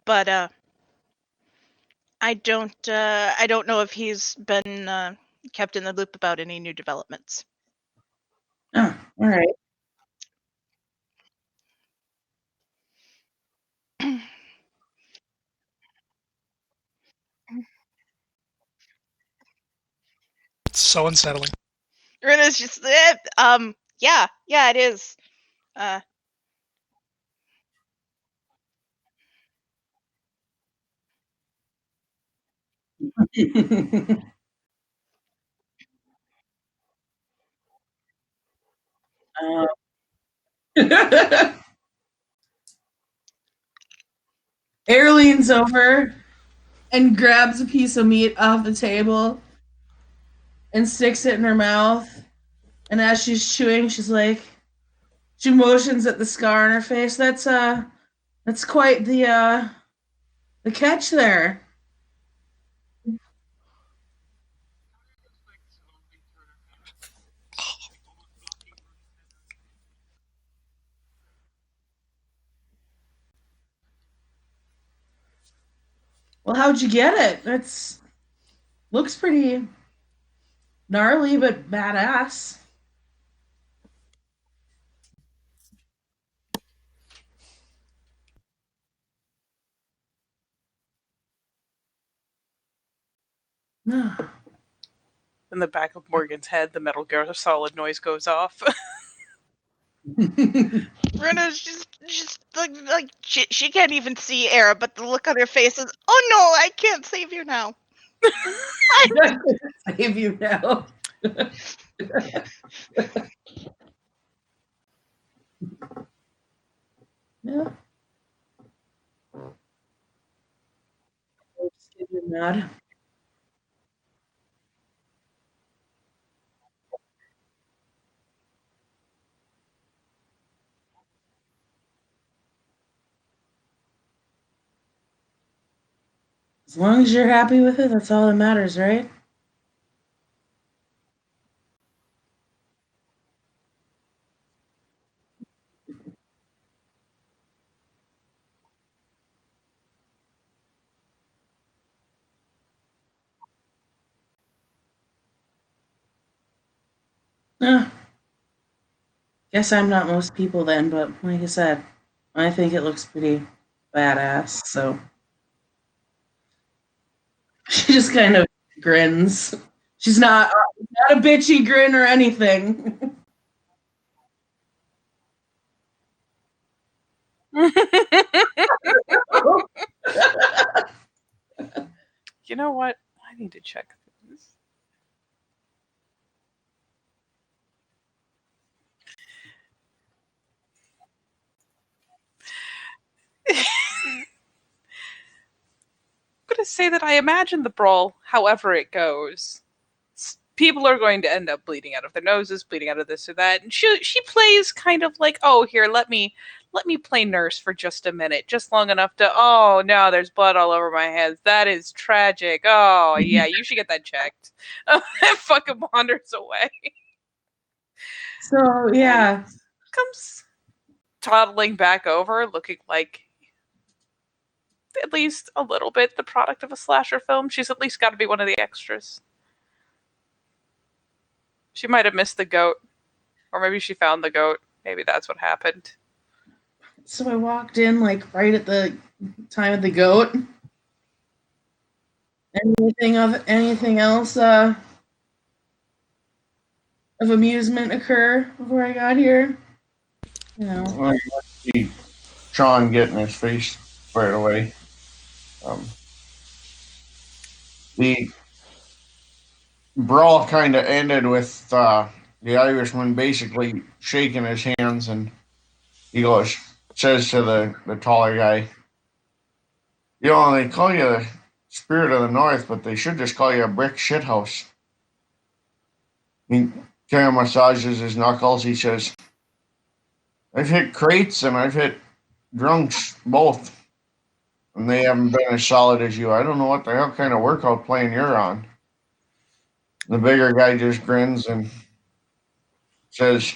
But I don't know if he's been kept in the loop about any new developments. Oh, all right. It's so unsettling. Rena's just yeah, it is. Air leans over and grabs a piece of meat off the table and sticks it in her mouth. And as she's chewing, she motions at the scar on her face. That's quite the catch there. Well, how'd you get it? That's looks pretty gnarly but badass. In the back of Morgan's head, the Metal Gear Solid noise goes off. Rena's just like she can't even see Era, but the look on her face is, oh no, I can't save you now. Save you now. Yeah. Just give you a nod. As long as you're happy with it, that's all that matters, right? Yeah. Guess I'm not most people then, but like I said, I think it looks pretty badass. So she just kind of grins. She's not a bitchy grin or anything. You know what? I need to check this. I'm going to say that I imagine the brawl, however it goes, people are going to end up bleeding out of their noses, bleeding out of this or that. And she plays kind of like, oh, here, let me play nurse for just a minute, just long enough to, oh no, there's blood all over my hands. That is tragic. Oh yeah, you should get that checked. And fucking wanders away. So yeah, Comes toddling back over, looking like at least a little bit the product of a slasher film. She's at least got to be one of the extras. She might have missed the goat, or maybe she found the goat. Maybe that's what happened. so I walked in like right at the time of the goat. Anything else of amusement occur before I got here? You know. Well, you see Sean getting his face squared away. The brawl kind of ended with the Irishman basically shaking his hands, and he says to the taller guy, "You know, they call you the spirit of the North, but they should just call you a brick shithouse." He kind of massages his knuckles. He says, "I've hit crates and I've hit drunks both, and they haven't been as solid as you. I don't know what the hell kind of workout plan you're on." The bigger guy just grins and says,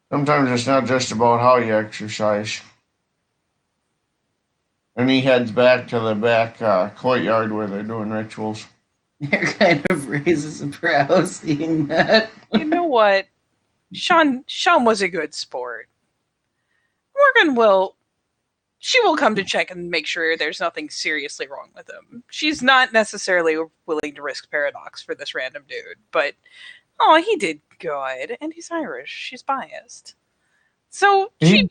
"Sometimes it's not just about how you exercise." And he heads back to the back courtyard where they're doing rituals. It kind of raises a brow seeing that. You know what? Sean was a good sport. Morgan will come to check and make sure there's nothing seriously wrong with him. She's not necessarily willing to risk paradox for this random dude, but he did good, and he's Irish. She's biased. So she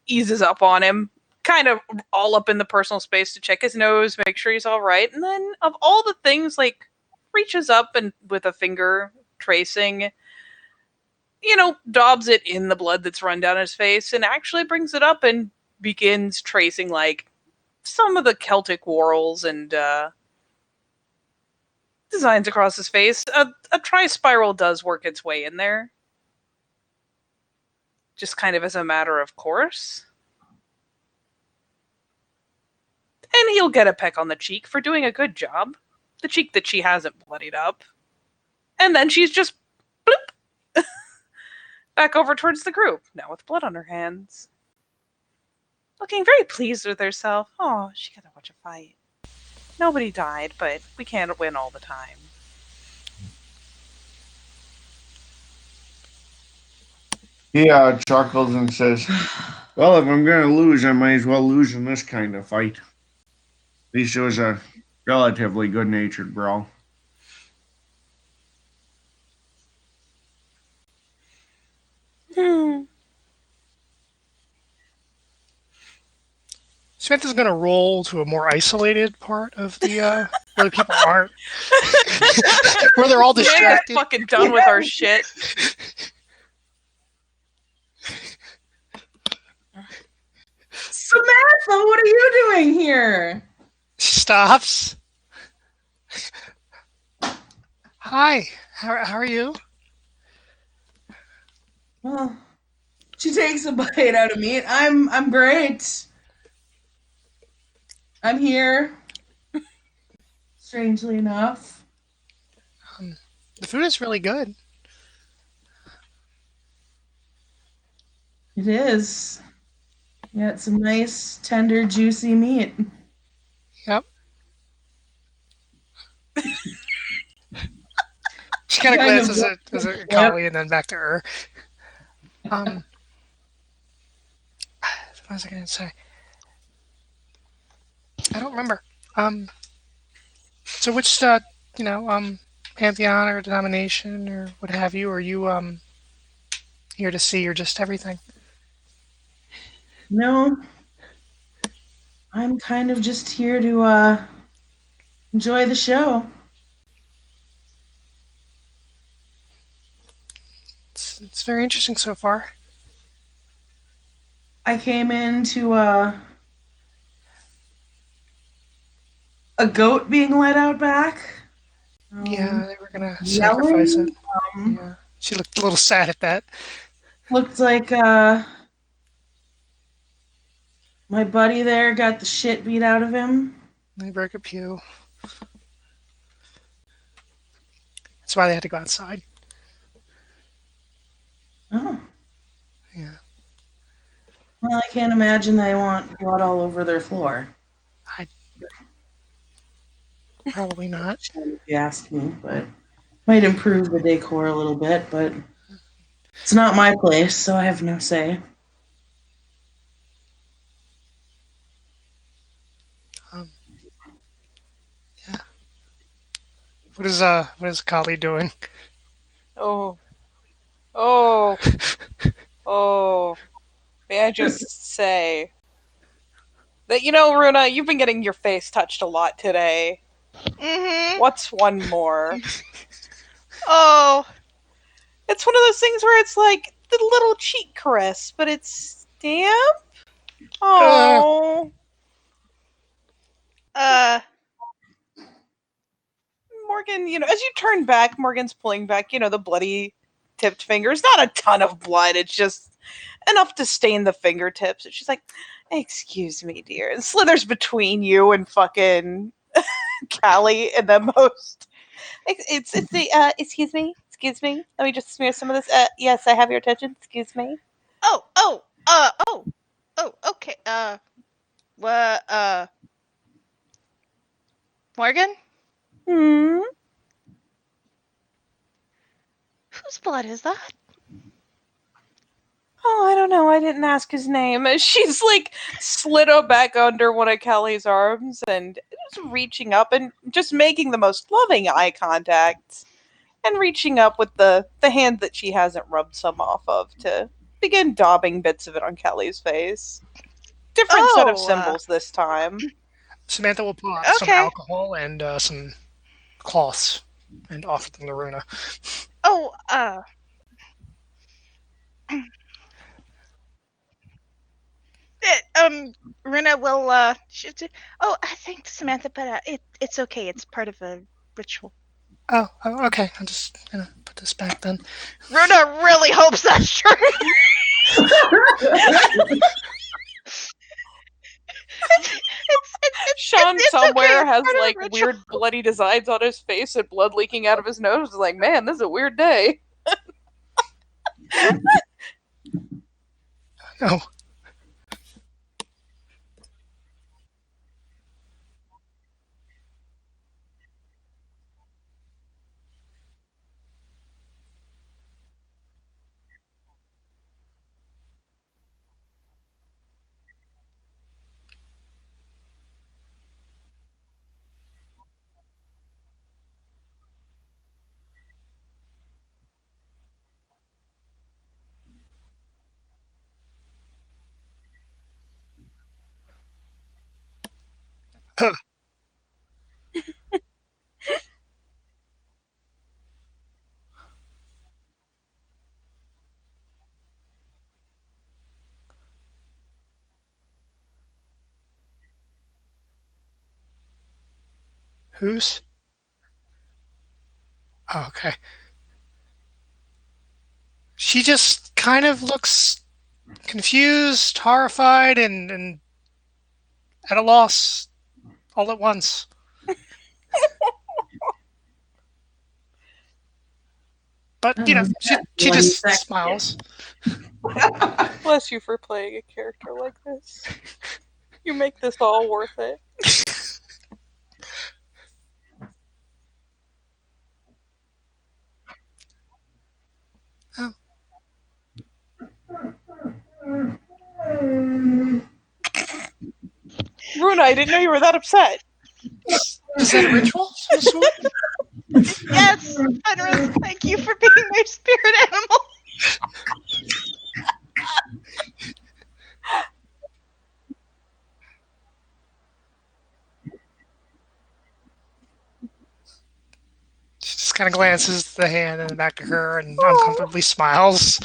eases up on him, kind of all up in the personal space to check his nose, make sure he's all right, and then of all the things, like, reaches up and with a finger tracing, daubs it in the blood that's run down his face, and actually brings it up and begins tracing, like, some of the Celtic whorls and designs across his face. A tri-spiral does work its way in there, just kind of as a matter of course. And he'll get a peck on the cheek for doing a good job. The cheek that she hasn't bloodied up. And then she's just bloop back over towards the group, now with blood on her hands. Looking very pleased with herself. Oh, she got to watch a fight. Nobody died, but we can't win all the time. He chuckles and says, "Well, if I'm going to lose, I might as well lose in this kind of fight." At least it was a relatively good-natured brawl. Smith is going to roll to a more isolated part of the where the people aren't, where they're all distracted. We're fucking done with our shit. Samantha, what are you doing here? Stops. Hi, how are you? Well, she takes a bite out of meat. I'm great. I'm here. Strangely enough. The food is really good. It is. You got some nice, tender, juicy meat. Yep. She kind of glances at Kali and then back to her. What was I going to say? I don't remember. So which, pantheon or denomination or what have you, are you here to see, or just everything? No, I'm kind of just here to enjoy the show. It's very interesting so far. I came into a goat being led out back. Yeah, they were gonna sacrifice it. Yeah, she looked a little sad at that. Looked like my buddy there got the shit beat out of him. They broke a pew. That's why they had to go outside. Oh. Yeah. Well, I can't imagine they want blood all over their floor. I probably not. If you ask me, but might improve the decor a little bit, but it's not my place, so I have no say. Um, yeah. What is Kali doing? Oh, oh, oh. May I just say that, Runa, you've been getting your face touched a lot today. Mm-hmm. What's one more? Oh. It's one of those things where it's like the little cheek caress, but it's damp. Uh, Oh, Uh. Morgan, as you turn back, Morgan's pulling back, the bloody tipped fingers. Not a ton of blood, it's just enough to stain the fingertips. And she's like, excuse me, dear. And slithers between you and fucking Callie in the most. It's the, excuse me. Let me just smear some of this. Yes, I have your attention. Excuse me. Oh. Oh. Oh. Oh. Okay. What? Morgan? Hmm. Whose blood is that? Oh, I don't know. I didn't ask his name. She's like slid up back under one of Callie's arms and just reaching up and just making the most loving eye contact and reaching up with the hand that she hasn't rubbed some off of to begin daubing bits of it on Callie's face. Different set of Oh. symbols this time. Samantha will pull out some Okay. alcohol and some cloths and offer them to Runa. Oh. Runa will. Oh, I think Samantha, but it's okay. It's part of a ritual. Oh, okay. I'll just put this back then. Runa really hopes that's true. Sean it's somewhere okay. It's has part of like a ritual. weird bloody designs on his face and blood leaking out of his nose. It's like, man, this is a weird day. Oh, huh. Who's? Oh, okay. She just kind of looks confused, horrified, and at a loss all at once. But she Bloody just sex. smiles. Bless you for playing a character like this. You make this all worth it. Oh, Runa, I didn't know you were that upset. is that a ritual of some sort? Yes, Fenris, thank you for being my spirit animal. She just kind of glances at the hand and back to her and uncomfortably smiles.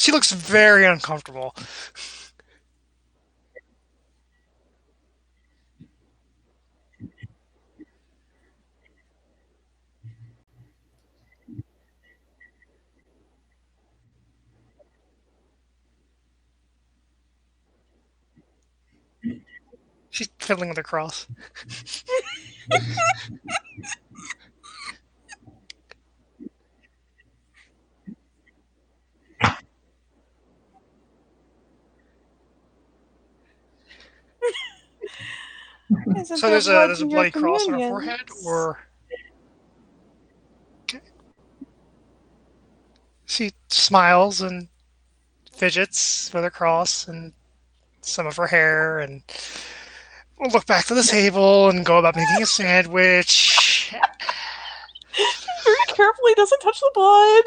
She looks very uncomfortable. She's fiddling with her cross. Isn't So there blood there's a in your bloody cross on her communions? forehead, or okay. She smiles and fidgets with her cross and some of her hair, and we'll look back to the table and go about making a sandwich. Very carefully doesn't touch the blood.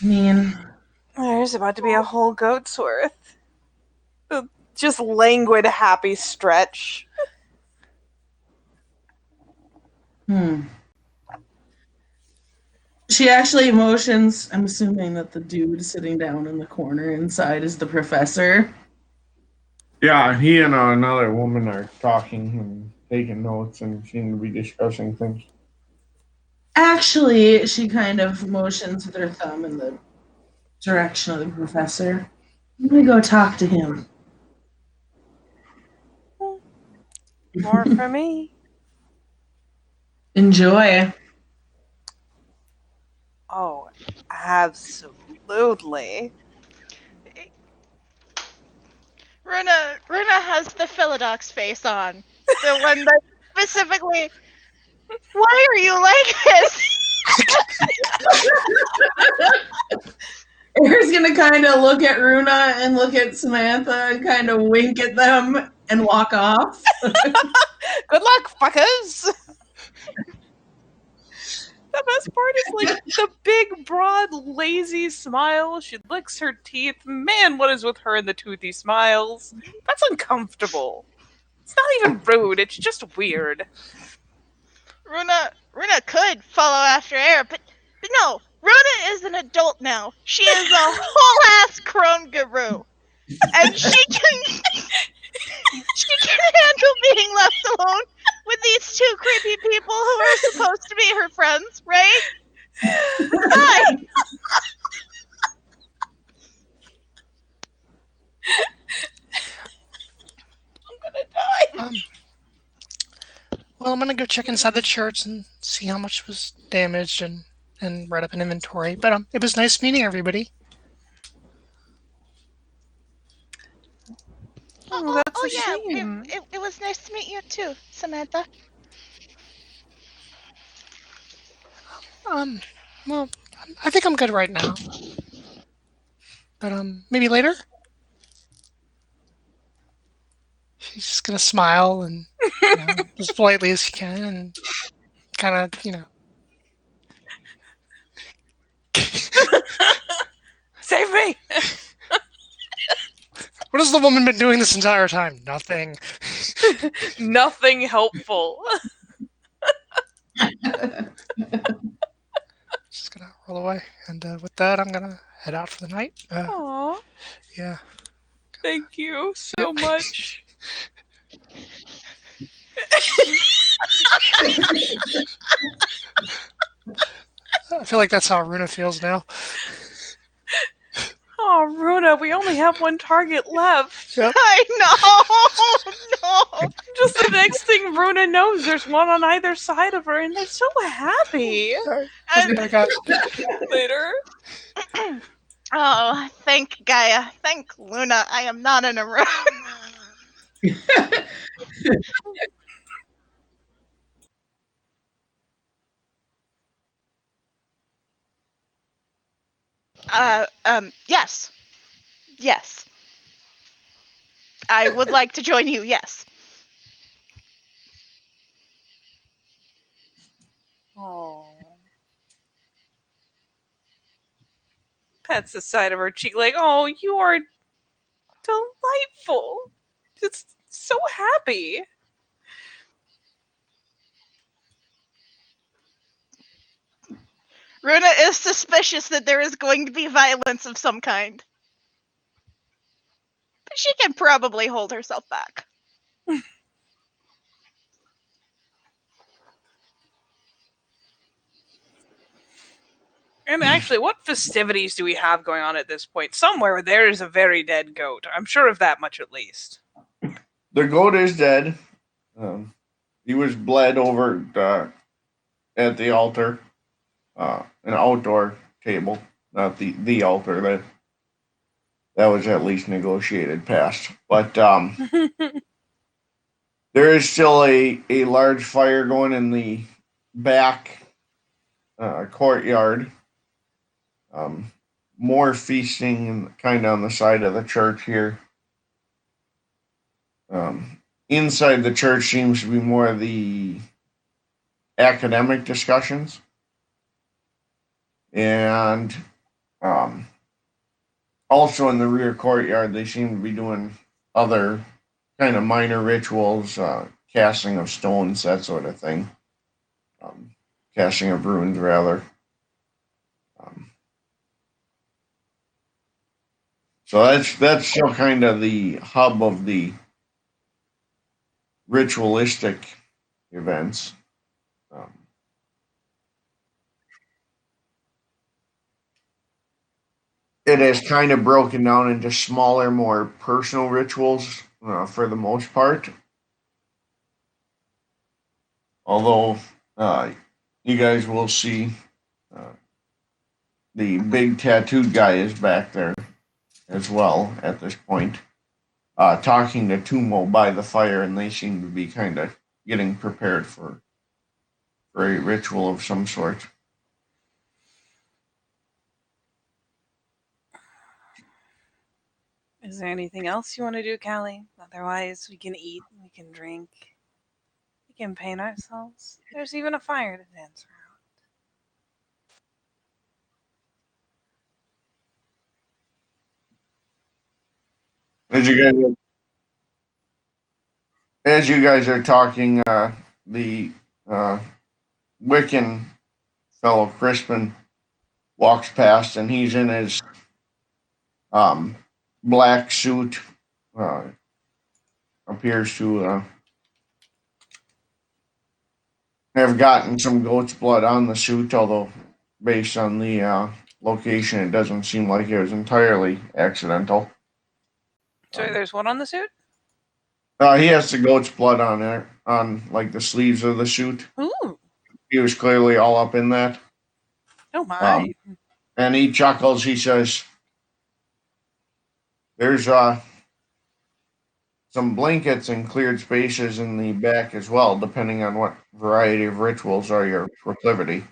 mean, There's about to be a whole goat's worth. Just languid, happy stretch. She actually motions. I'm assuming that the dude sitting down in the corner inside is the professor. Yeah, he and another woman are talking and taking notes and seem to be discussing things. Actually, she kind of motions with her thumb in the direction of the professor. Let me go talk to him. More for me. Enjoy. Oh, absolutely. Runa has the Philodox face on. The one that specifically, why are you like this? Air's gonna kind of look at Runa and look at Samantha and kind of wink at them and walk off. Good luck, fuckers! The best part is like the big, broad, lazy smile. She licks her teeth. Man, what is with her and the toothy smiles? That's uncomfortable. It's not even rude, it's just weird. Runa could follow after Air, but no. Runa is an adult now. She is a whole ass crone guru. And she can handle being left alone with these two creepy people who are supposed to be her friends, right? Fine. I'm gonna die. Well, I'm gonna go check inside the church and see how much was damaged and write up an inventory. But it was nice meeting everybody. Oh, that's a yeah. shame. It was nice to meet you too, Samantha. Well, I think I'm good right now. But maybe later. She's just gonna smile and as politely as she can, and kind of Save me! What has the woman been doing this entire time? Nothing. Nothing helpful. Just gonna roll away, and with that, I'm gonna head out for the night. Aw, Yeah. thank you so much. I feel like that's how Runa feels now. Oh, Runa, we only have one target left. Yep. I know. No. Just the next thing Runa knows, there's one on either side of her, and they're so happy. Later. Oh, thank Gaia. Thank Luna. I am not in a room. Yes. Yes. I would like to join you, yes. Oh. Pats the side of her cheek like, oh, you are delightful. Just so happy. Runa is suspicious that there is going to be violence of some kind. But she can probably hold herself back. And actually, what festivities do we have going on at this point? Somewhere there is a very dead goat. I'm sure of that much at least. The goat is dead. He was bled over at the altar, an outdoor table, not the altar that was at least negotiated past. But there is still a large fire going in the back courtyard. More feasting kind of on the side of the church here. Inside the church seems to be more of the academic discussions. And also in the rear courtyard, they seem to be doing other kind of minor rituals, casting of stones, that sort of thing. Casting of runes, rather. So that's still kind of the hub of the ritualistic events. It has kind of broken down into smaller, more personal rituals for the most part. Although you guys will see the big tattooed guy is back there as well at this point, talking to Tumo by the fire, and they seem to be kind of getting prepared for a ritual of some sort. Is there anything else you want to do, Callie? Otherwise, we can eat, we can drink, we can paint ourselves. There's even a fire to dance around. As you guys are talking, the Wiccan fellow Crispin walks past, and he's in his black suit. Appears to have gotten some goat's blood on the suit, although based on the location, it doesn't seem like it was entirely accidental. Sorry, there's one on the suit? He has the goat's blood on it, on like the sleeves of the suit. Ooh. He was clearly all up in that. Oh my. And he chuckles. He says, "There's some blankets and cleared spaces in the back as well, depending on what variety of rituals are your proclivity."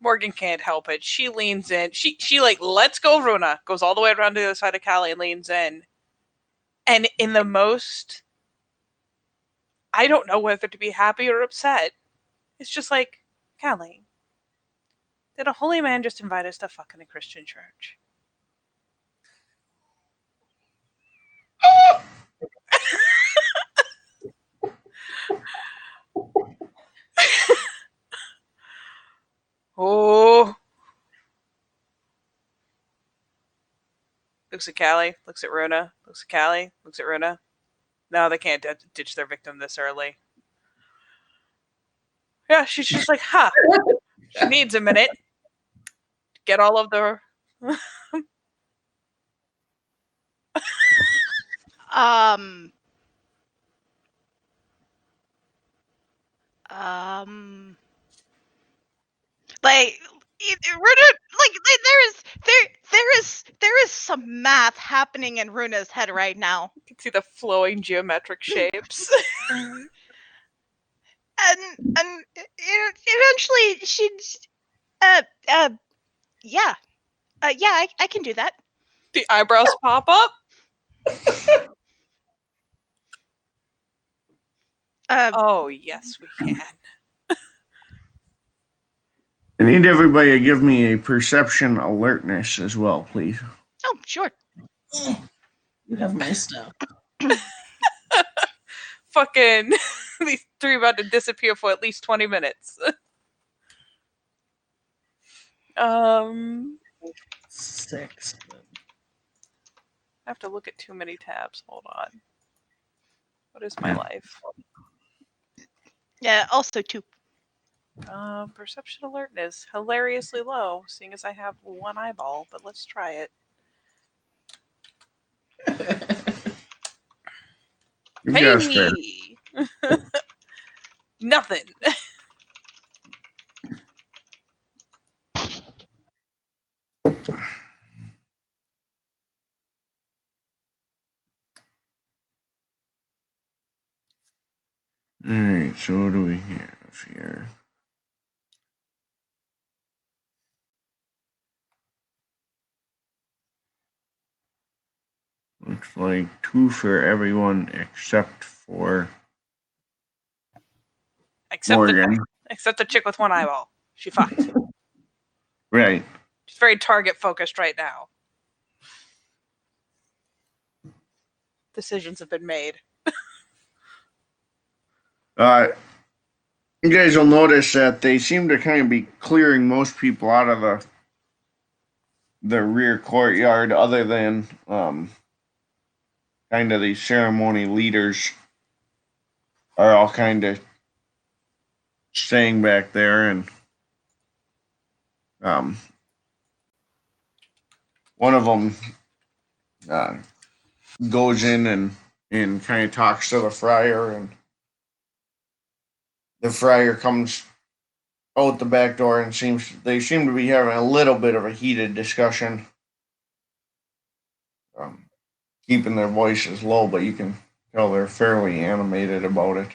Morgan can't help it. She leans in. She like lets go of Runa, goes all the way around to the other side of Callie and leans in. And in the most, I don't know whether to be happy or upset. It's just like, Callie, did a holy man just invite us to fuck in a Christian church? Oh. Looks at Callie, looks at Runa, looks at Callie, looks at Runa. No, they can't ditch their victim this early. Yeah, she's just like, huh. She needs a minute. Get all of the. Like there is some math happening in Runa's head right now. You can see the flowing geometric shapes. and eventually she'd yeah. I can do that. The eyebrows pop up. Oh yes, we can. I need everybody to give me a perception alertness as well, please. Oh, sure. You have my stuff. Fucking these three about to disappear for at least 20 minutes. 6. I have to look at too many tabs. Hold on. What is my life? Yeah, also 2. Perception alertness. Hilariously low, seeing as I have one eyeball, but let's try it. You Pay guessed it. me! Nothing. Alright, so what do we have here? Looks like 2 for everyone except for Morgan. Except the chick with one eyeball. She fucked. Right. She's very target focused right now. Decisions have been made. You guys will notice that they seem to kind of be clearing most people out of the rear courtyard, other than kind of the ceremony leaders are all kind of staying back there, and one of them goes in and kind of talks to the friar, and the friar comes out the back door and they seem to be having a little bit of a heated discussion, keeping their voices low, but you can tell they're fairly animated about it.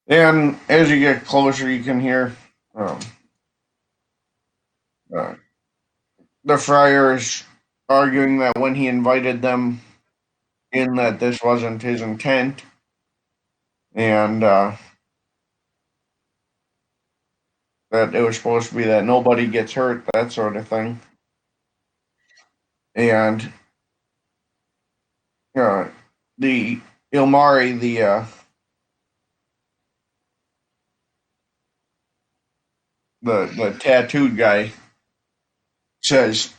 And as you get closer, you can hear uh, the friar is arguing that when he invited them in, that this wasn't his intent, and that it was supposed to be that nobody gets hurt, that sort of thing. And the Ilmari, the tattooed guy, says,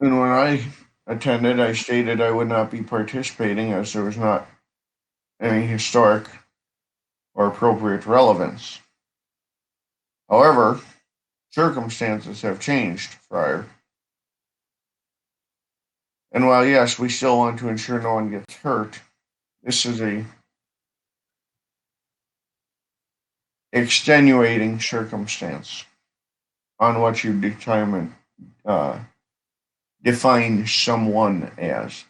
and when I attended, I stated I would not be participating as there was not any historic or appropriate relevance. However, circumstances have changed, Friar. And while, yes, we still want to ensure no one gets hurt, this is a extenuating circumstance on what you define someone as.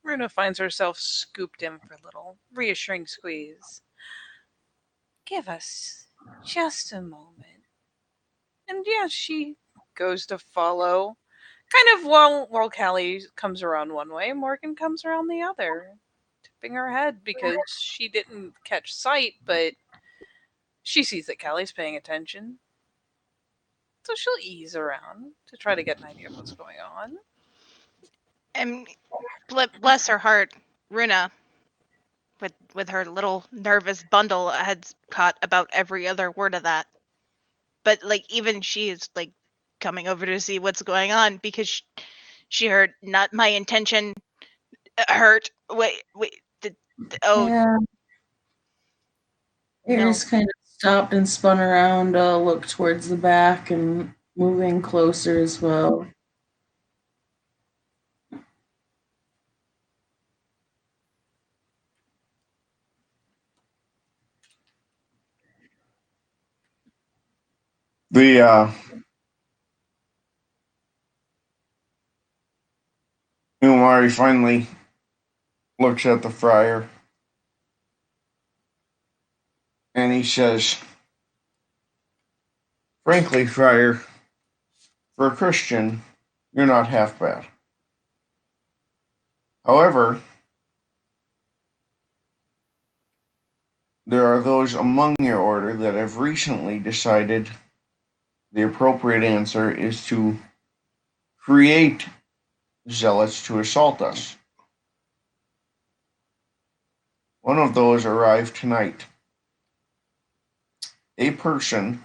Runa finds herself scooped in for a little reassuring squeeze. Give us just a moment. And yeah, she goes to follow. Kind of while Callie comes around one way, Morgan comes around the other, tipping her head because she didn't catch sight, but she sees that Callie's paying attention. So she'll ease around to try to get an idea of what's going on. And bless her heart, Runa, with her little nervous bundle, had caught about every other word of that. But like even she is like coming over to see what's going on because she heard not my intention, hurt. Wait. Oh. Yeah. Aries kind of stopped and spun around, looked towards the back and moving closer as well. The Umari finally looks at the friar and he says, "Frankly, friar, for a Christian, you're not half bad. However, there are those among your order that have recently decided the appropriate answer is to create zealots to assault us. One of those arrived tonight. A person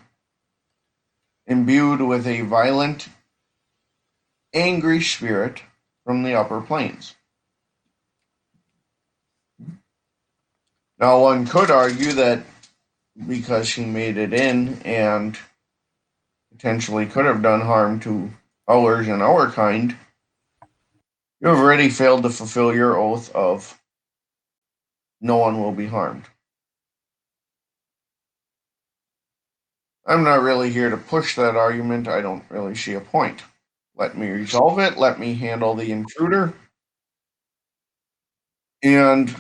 imbued with a violent, angry spirit from the upper planes. Now, one could argue that because he made it in and potentially could have done harm to ours and our kind, you have already failed to fulfill your oath of no one will be harmed. I'm not really here to push that argument. I don't really see a point. Let me resolve it. Let me handle the intruder. And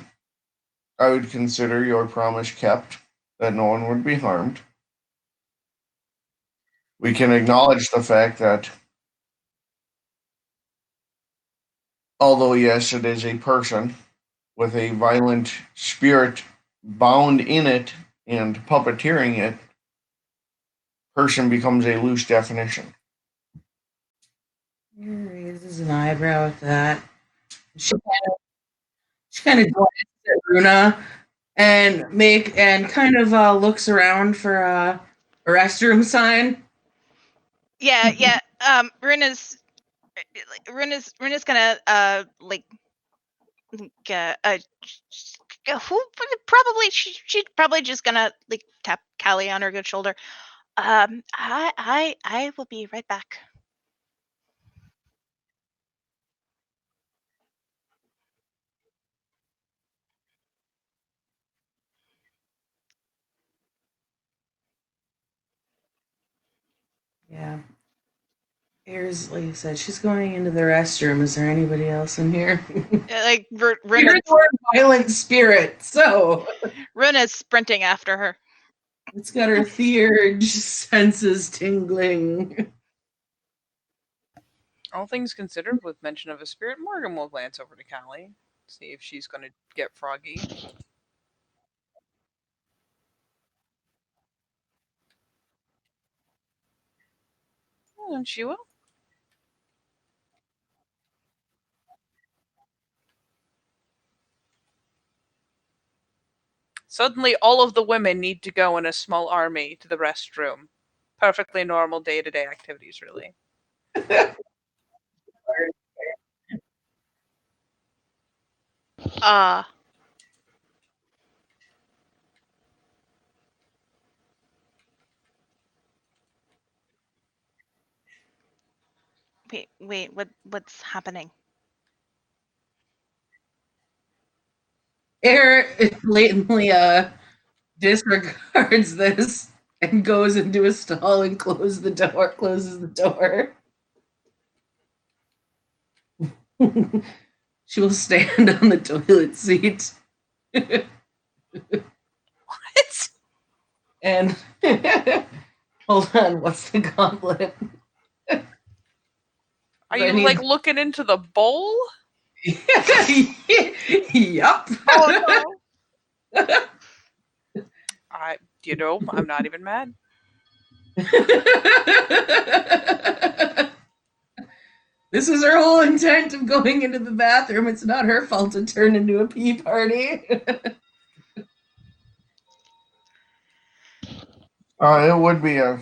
I would consider your promise kept that no one would be harmed. We can acknowledge the fact that although, yes, it is a person with a violent spirit bound in it and puppeteering it, person becomes a loose definition. He raises an eyebrow at that. She kind of glances at Runa and kind of looks around for a restroom sign. Yeah. Runa's gonna who probably she's probably just gonna like tap Callie on her good shoulder. I will be right back. Yeah. Here's, like I said, she's going into the restroom. Is there anybody else in here? Like You're the violent spirit, so Runa's sprinting after her. it's got her theurge senses tingling. All things considered, with mention of a spirit, Morgan will glance over to Callie, see if she's going to get froggy. And she will. Suddenly, all of the women need to go in a small army to the restroom. Perfectly normal day-to-day activities, really. Wait, what's happening? Eric blatantly disregards this and goes into a stall and closes the door. She will stand on the toilet seat. What? And hold on, what's the gauntlet? Are you like looking into the bowl? Yup. Oh no. I'm not even mad. This is her whole intent of going into the bathroom. It's not her fault to turn into a pee party. It would be a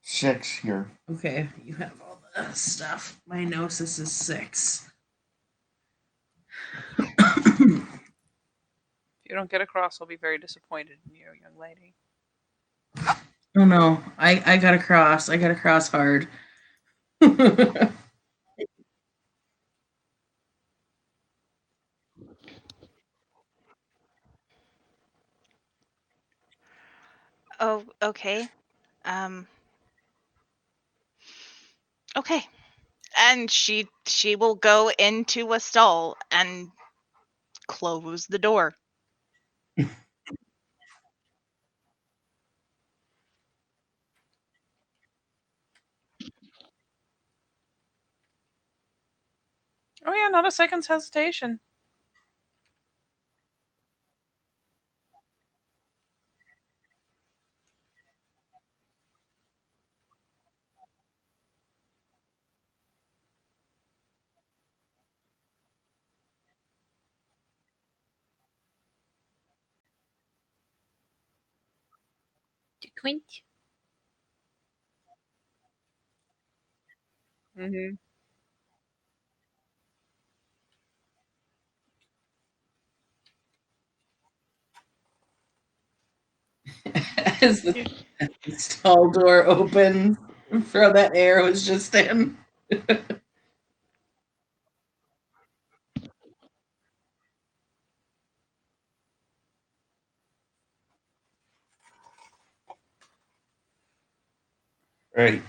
6 here. Okay, you have all the stuff. My gnosis is 6. If you don't get across, I'll be very disappointed in you, young lady. Oh no, I got across. I got across hard. Oh, okay. Okay. And she will go into a stall and close the door. Oh yeah, not a second's hesitation. Quint. Mm-hmm. As the stall door opens from that air was just in. Right.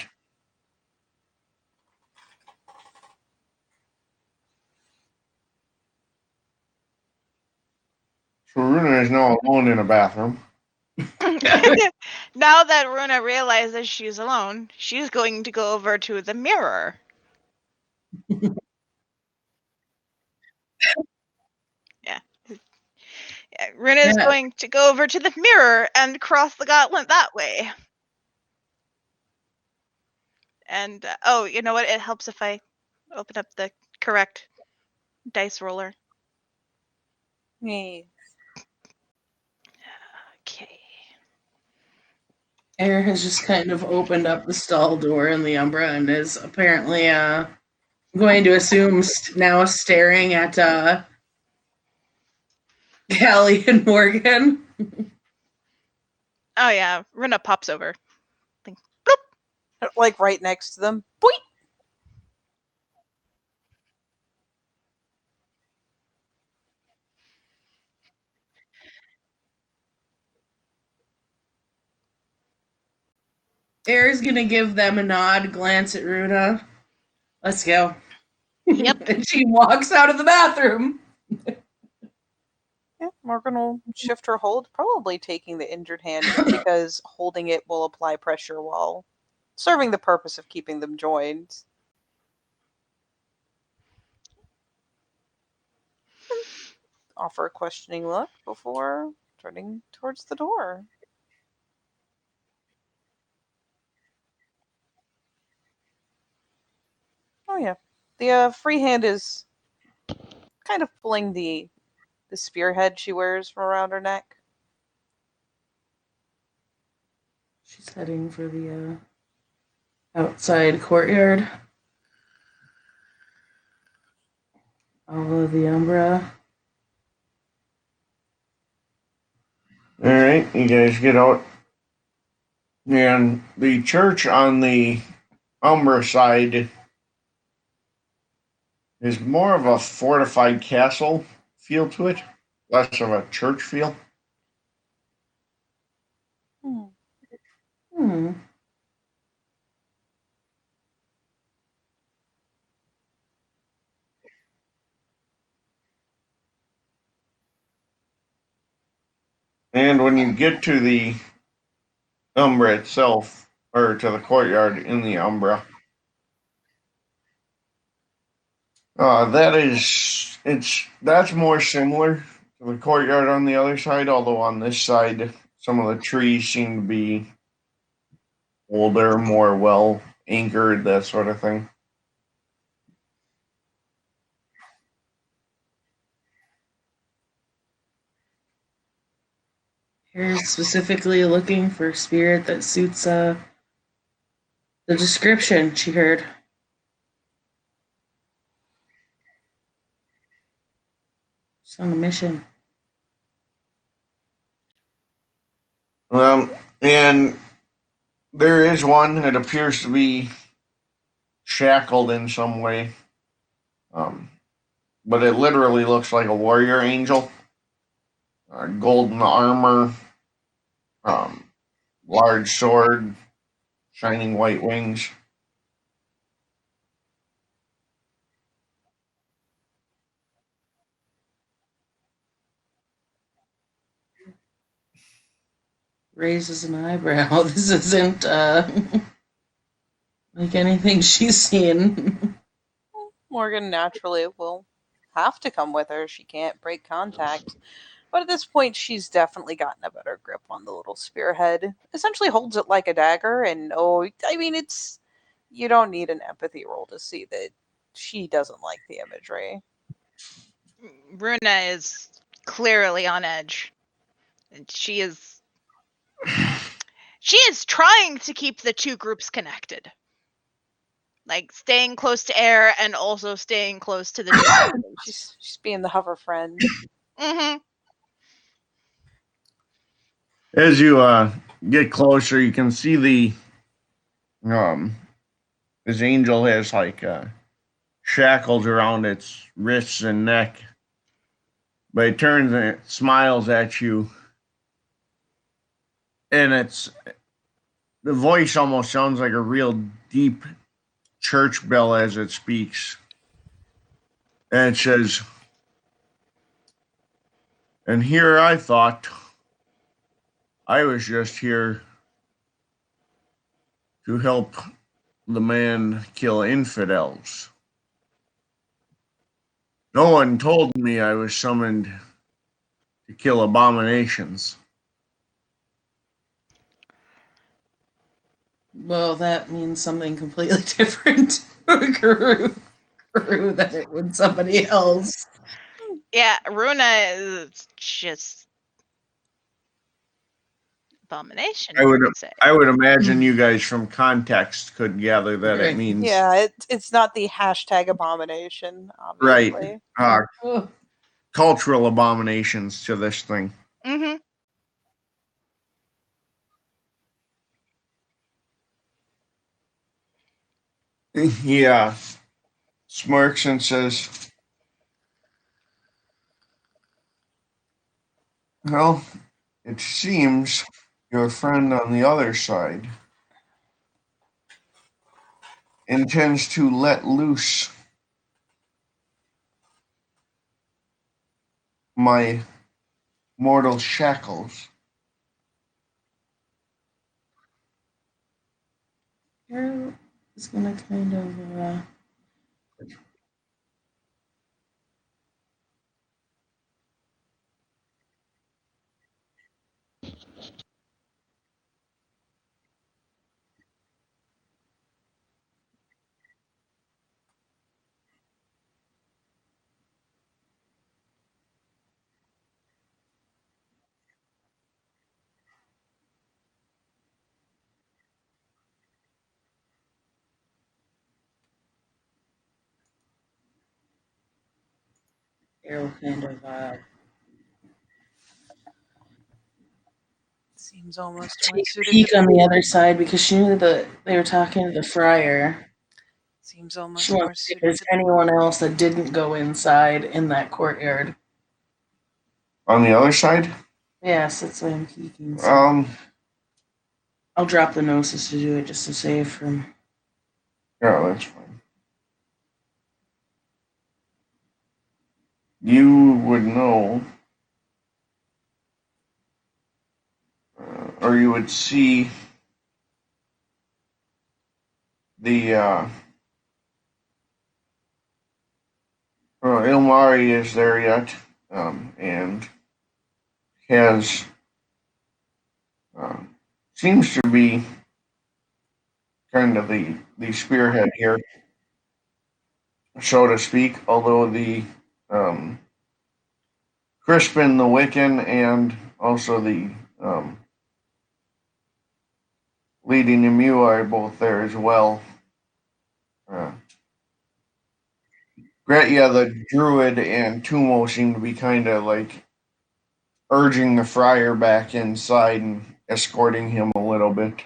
So Runa is now alone in a bathroom. Now that Runa realizes she's alone, she's going to go over to the mirror. Yeah. Runa's Yeah. going to go over to the mirror and cross the gauntlet that way. And oh, you know what? It helps if I open up the correct dice roller. Yeah. Okay. Air has just kind of opened up the stall door in the Umbra and is apparently going to assume now staring at Callie and Morgan. Oh yeah, Runa pops over. Like right next to them. Boing! Air's gonna give them a nod, glance at Runa. Let's go. Yep. And she walks out of the bathroom. Yeah, Morgan will shift her hold, probably taking the injured hand just because holding it will apply pressure while serving the purpose of keeping them joined. Offer a questioning look before turning towards the door. Oh yeah, the free hand is kind of pulling the spearhead she wears from around her neck. She's heading for the outside courtyard. All of the Umbra. All right, you guys get out. And the church on the Umbra side is more of a fortified castle feel to it, less of a church feel. Hmm. And when you get to the Umbra itself, or to the courtyard in the Umbra, that's more similar to the courtyard on the other side. Although on this side, some of the trees seem to be older, more well anchored, that sort of thing. Air's specifically looking for a spirit that suits the description she heard. She's on a mission. And there is one that appears to be shackled in some way. But it literally looks like a warrior angel. Golden armor, um, large sword, shining white wings. raises an eyebrow. This isn't like anything she's seen. Morgan naturally will have to come with her. She can't break contact. But at this point, she's definitely gotten a better grip on the little spearhead. Essentially holds it like a dagger, and it's. You don't need an empathy roll to see that she doesn't like the imagery. Runa is clearly on edge. And she is trying to keep the two groups connected. Like staying close to air and also staying close to the two. She's being the hover friend. Mm-hmm. As you get closer, you can see this angel has like shackles around its wrists and neck, but it turns and it smiles at you, and the voice almost sounds like a real deep church bell as it speaks, and it says, "And here I thought I was just here to help the man kill infidels. No one told me I was summoned to kill abominations." Well, that means something completely different to Guru than it would somebody else. Yeah, Runa is just abomination. I would say. I would imagine you guys from context could gather that Right. it means Yeah, it's not the hashtag abomination, right. obviously. Oh, Cultural abominations to this thing. Mm-hmm. He smirks and says, "Well, it seems your friend on the other side intends to let loose my mortal shackles." Guru is gonna kind of Arrow kind of Seems almost more take a suited peek to on the other side because she knew that they were talking to the friar. seems She almost more wants to see if suited there's to anyone else that didn't go inside in that courtyard. On the other side? Yes, that's why I'm peeking. So I'll drop the gnosis to do it just to save from. Yeah, that's fine. You would know, or you would see the Ilmari is there yet, and has seems to be kind of the spearhead here, so to speak. Although the Crispin the Wiccan and also the leading Emu are both there as well. Gretya the Druid and Tumo seem to be kind of like urging the Friar back inside and escorting him a little bit.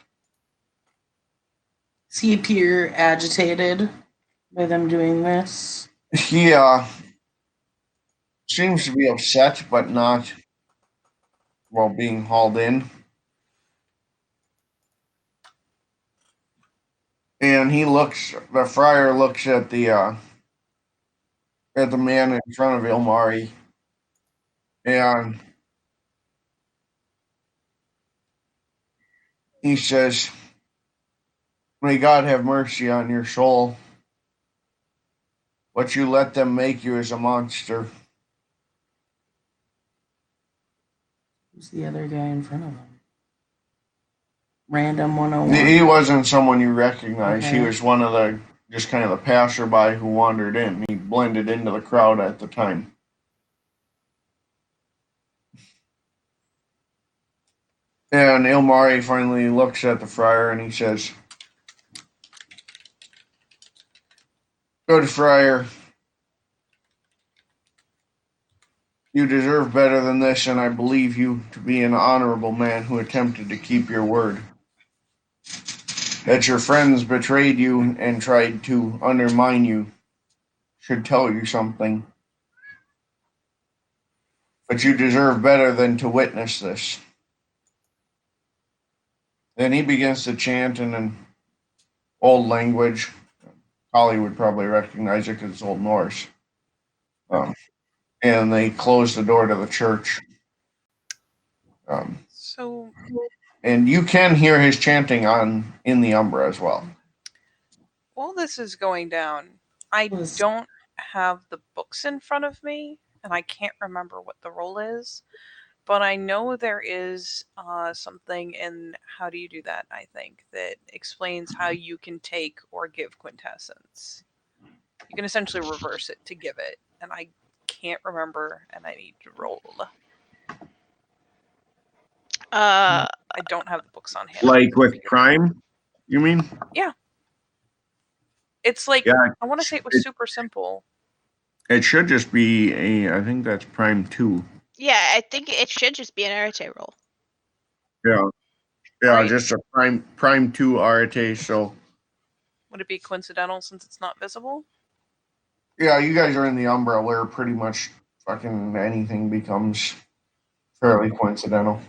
Does he appear agitated by them doing this? He seems to be upset, but not while being hauled in. And the Friar looks at the man in front of Ilmari, and he says, "May God have mercy on your soul. What you let them make you is a monster." Who's the other guy in front of him? Random 101. He wasn't someone you recognize. He Okay. was one of the just kind of the passerby who wandered in. He blended into the crowd at the time. And Ilmari finally looks at the friar and he says, "Good friar, you deserve better than this, and I believe you to be an honorable man who attempted to keep your word. That your friends betrayed you and tried to undermine you should tell you something. But you deserve better than to witness this." Then he begins to chant in an old language. Holly would probably recognize it because it's Old Norse. Um, and they close the door to the church. So And you can hear his chanting on in the Umbra as well. while this is going down, I don't have the books in front of me, and I can't remember what the roll is. But I know there is something in How Do You Do That, I think, that explains how you can take or give quintessence. You can essentially reverse it to give it, and I can't remember, and I need to roll. Uh, I don't have the books on hand. Like with crime, you mean? Yeah. It's like, Yeah, I want to say it was super simple. it should just be a. I think that's prime 2. yeah, I think it should just be an arete roll. Yeah, yeah, Right. just a prime 2 arete. So Would it be coincidental since it's not visible? yeah, you guys are in the Umbra where pretty much fucking anything becomes fairly coincidental.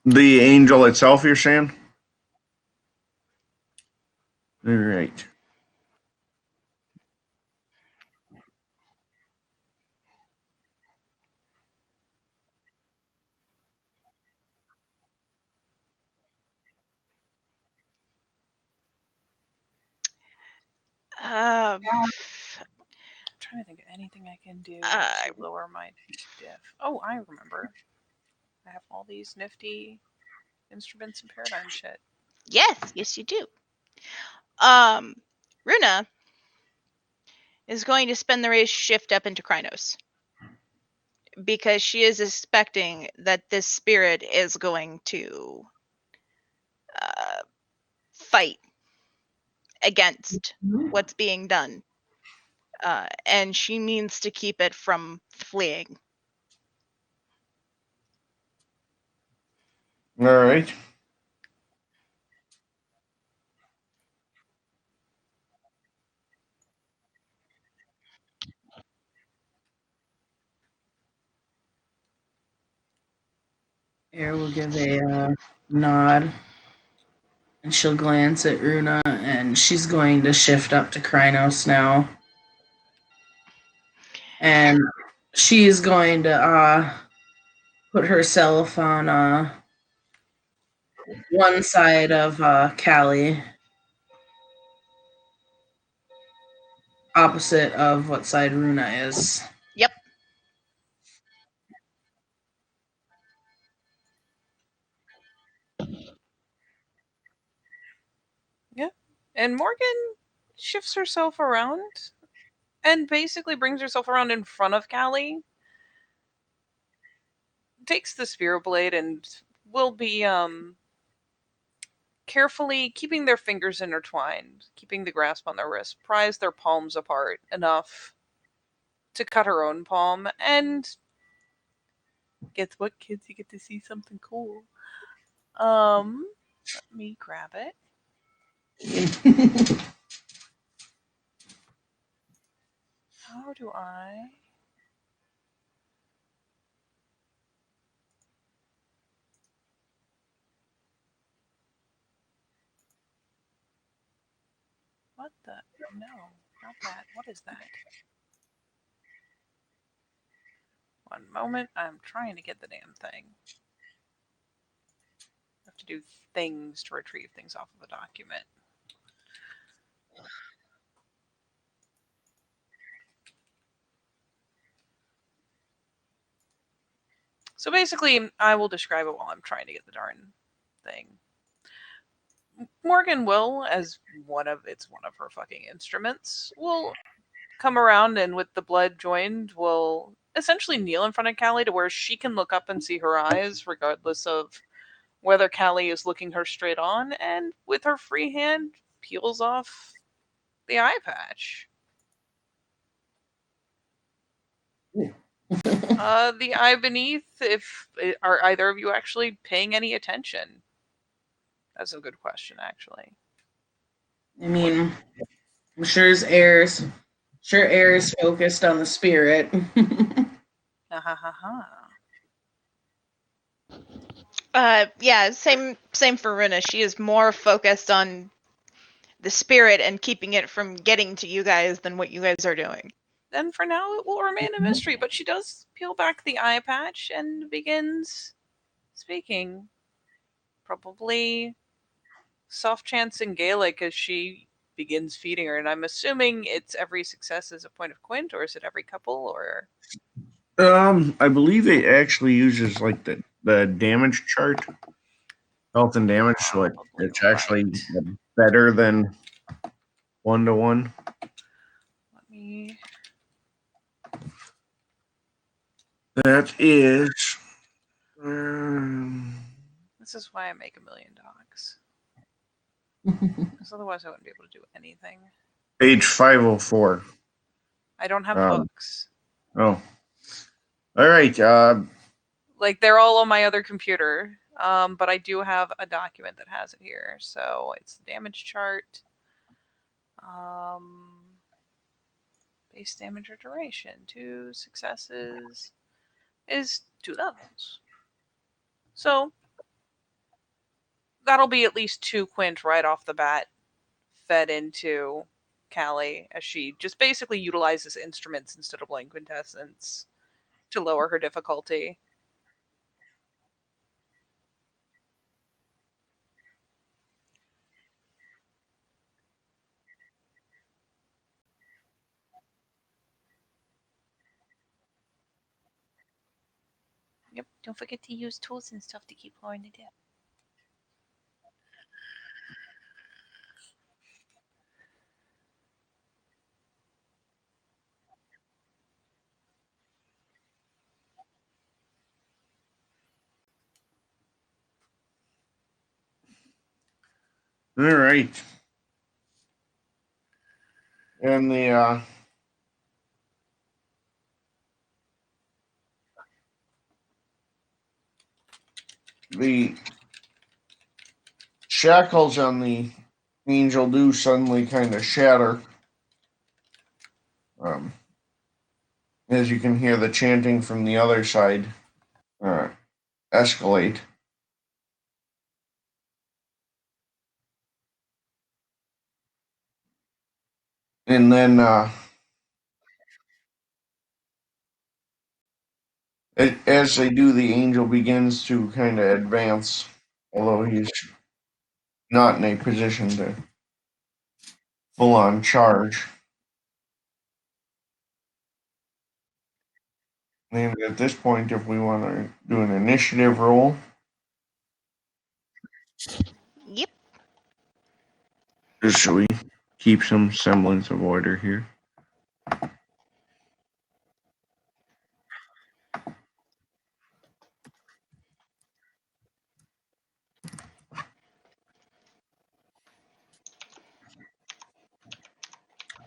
The angel itself, you're saying? All right. Uh, I'm trying to think of anything I can do to lower my diff. Oh, I remember. I have all these nifty instruments and paradigm shit. yes, you do. Runa is going to spend the race shift up into Krynos because she is expecting that this spirit is going to fight against what's being done. And she means to keep it from fleeing. All right. Air will give a nod, and she'll glance at Runa, and she's going to shift up to Krynos now. And she's going to put herself on one side of Callie, opposite of what side Runa is. Yep. Yeah. And Morgan shifts herself around and basically brings herself around in front of Callie. Takes the spear blade and will be carefully keeping their fingers intertwined, keeping the grasp on their wrist, prise their palms apart enough to cut her own palm, and guess what, kids? You get to see something cool. Let me grab it. How do I? What the? No, not that. What is that? One moment. I'm trying to get the damn thing. I have to do things to retrieve things off of a document. So basically, I will describe it while I'm trying to get the darn thing. Morgan will, as one of her fucking instruments, will come around and with the blood joined will essentially kneel in front of Callie to where she can look up and see her eyes, regardless of whether Callie is looking her straight on, and with her free hand peels off the eye patch. The eye beneath, if are either of you actually paying any attention? That's a good question, actually. I mean, I'm sure air is focused on the spirit. Ha ha ha ha. Yeah, same for Runa. She is more focused on the spirit and keeping it from getting to you guys than what you guys are doing. Then for now it will remain a mystery, but she does peel back the eye patch and begins speaking. Probably soft chants in Gaelic as she begins feeding her, and I'm assuming it's every success is a point of quint, or is it every couple, or I believe it actually uses like the damage chart, health and damage, so it's actually better than 1-to-1. Let me. That is. This is why I make $1 million. Because otherwise I wouldn't be able to do anything. Page 504. I don't have books. Oh. All right. Like they're all on my other computer. But I do have a document that has it here. So it's the damage chart. Base damage or duration. 2 successes is 2 levels. So that'll be at least 2 quint right off the bat fed into Callie as she just basically utilizes instruments instead of blank quintessence to lower her difficulty. Yep. Don't forget to use tools and stuff to keep lowering the dip. All right. And the shackles on the angel do suddenly kind of shatter. As you can hear the chanting from the other side escalate. And then as they do, the angel begins to kind of advance, although he's not in a position to full on charge. And at this point, if we want to do an initiative roll, Yep. just so we keep some semblance of order here.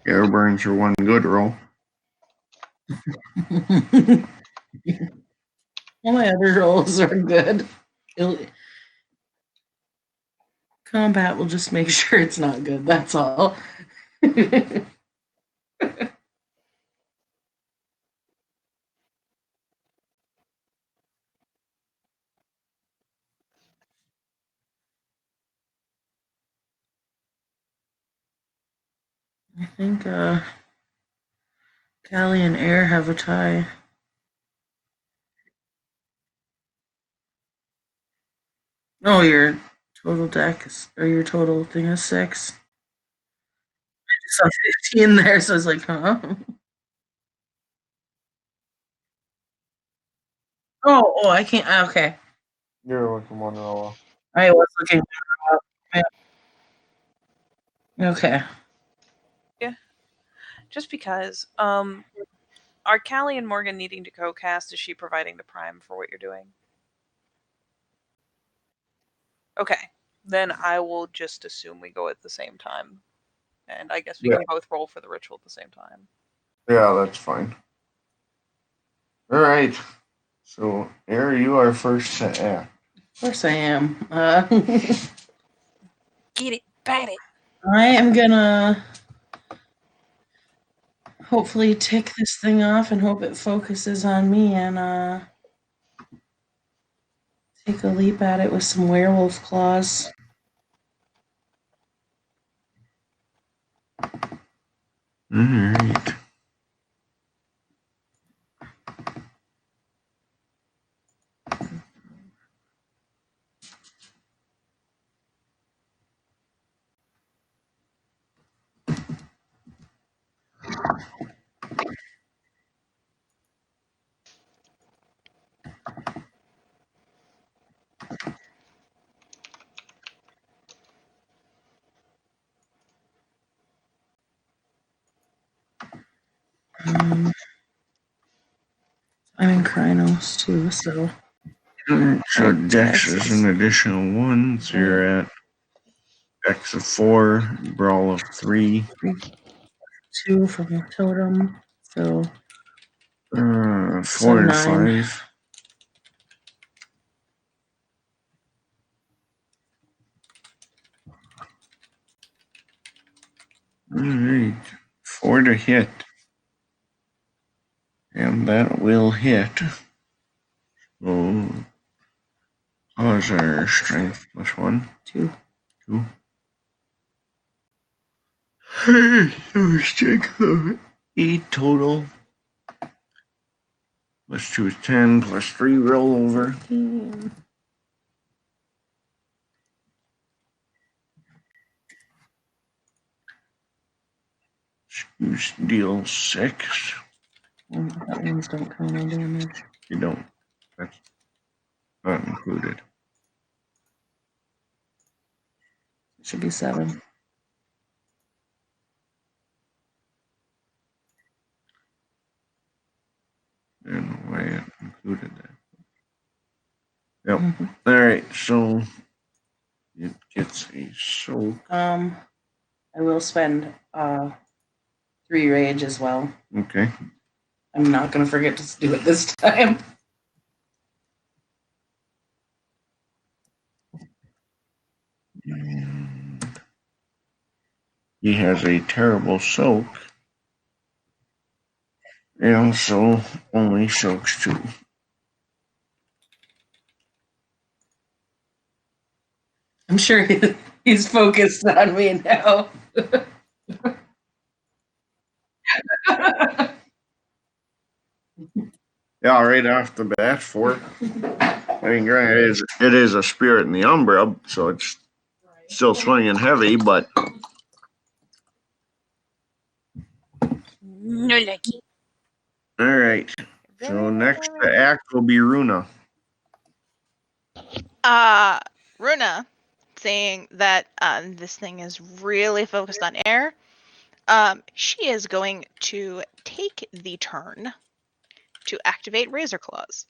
Air burns are one good roll. All my other rolls are good. Combat will just make sure it's not good. That's all. I think Callie and Air have a tie. Oh, your total deck is, or your total thing is 6. I just saw 15 there, so I was like, huh? Oh, I can't. Okay. You're looking one roll. I was looking. Yeah. Okay. Just because. Are Callie and Morgan needing to co-cast? Is she providing the prime for what you're doing? Okay. Then I will just assume we go at the same time. And I guess we Yeah. can both roll for the ritual at the same time. Yeah, that's fine. All right. So, Air, you are first to act. Of course I am. Get it, bite it. I am gonna hopefully tick this thing off and hope it focuses on me and take a leap at it with some werewolf claws. All right. I'm in Krynos too, so All right. So, Right, Dex Dex is is- an additional 1. So, you're at Dex of 4, Brawl of 3. 2 from the totem. So 4 and 9. 5. All right. 4 to hit. And that will hit. So, how's our strength plus 1? 2. 2. So, strength of 8 total. Plus 2 is 10, plus 3 roll over. You deal 6. That ones don't count on damage. You don't. That's not included. It should be 7. And why it included that. Yep. Mm-hmm. Alright, so it gets a soak. I will spend 3 rage as well. Okay. I'm not gonna forget to do it this time. And he has a terrible soak. And also only soaks 2. I'm sure he's focused on me now. Yeah, right off the bat, 4. I mean, granted, it is a spirit in the Umbra, so it's still swinging heavy, but No lucky. alright. So next to act will be Runa. Runa, saying that this thing is really focused on air, she is going to take the turn to activate Razor Claws.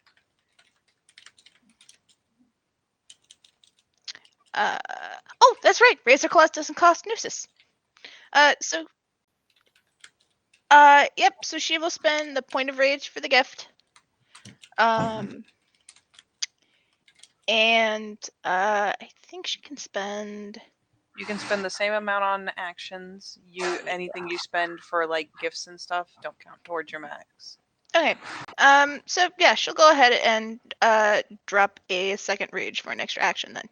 Oh, that's right. Razor Claws doesn't cost Gnosis. Yep. So she will spend the point of rage for the gift. And I think she can spend. You can spend the same amount on actions. Anything you spend for like gifts and stuff don't count towards your max. Okay. So yeah, she'll go ahead and drop a second rage for an extra action then.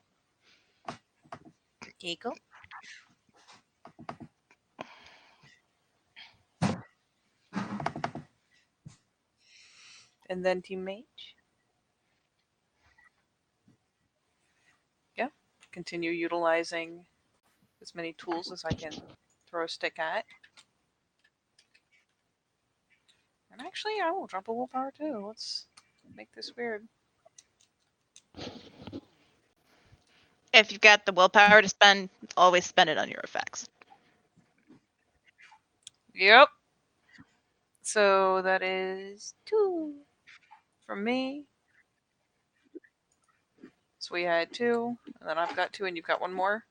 Here you go. And then Team Mage. Yeah. Continue utilizing as many tools as I can throw a stick at. And actually, I will drop a willpower too. Let's make this weird. If you've got the willpower to spend, always spend it on your effects. Yep. So that is 2 from me. So we had 2, and then I've got 2, and you've got 1 more.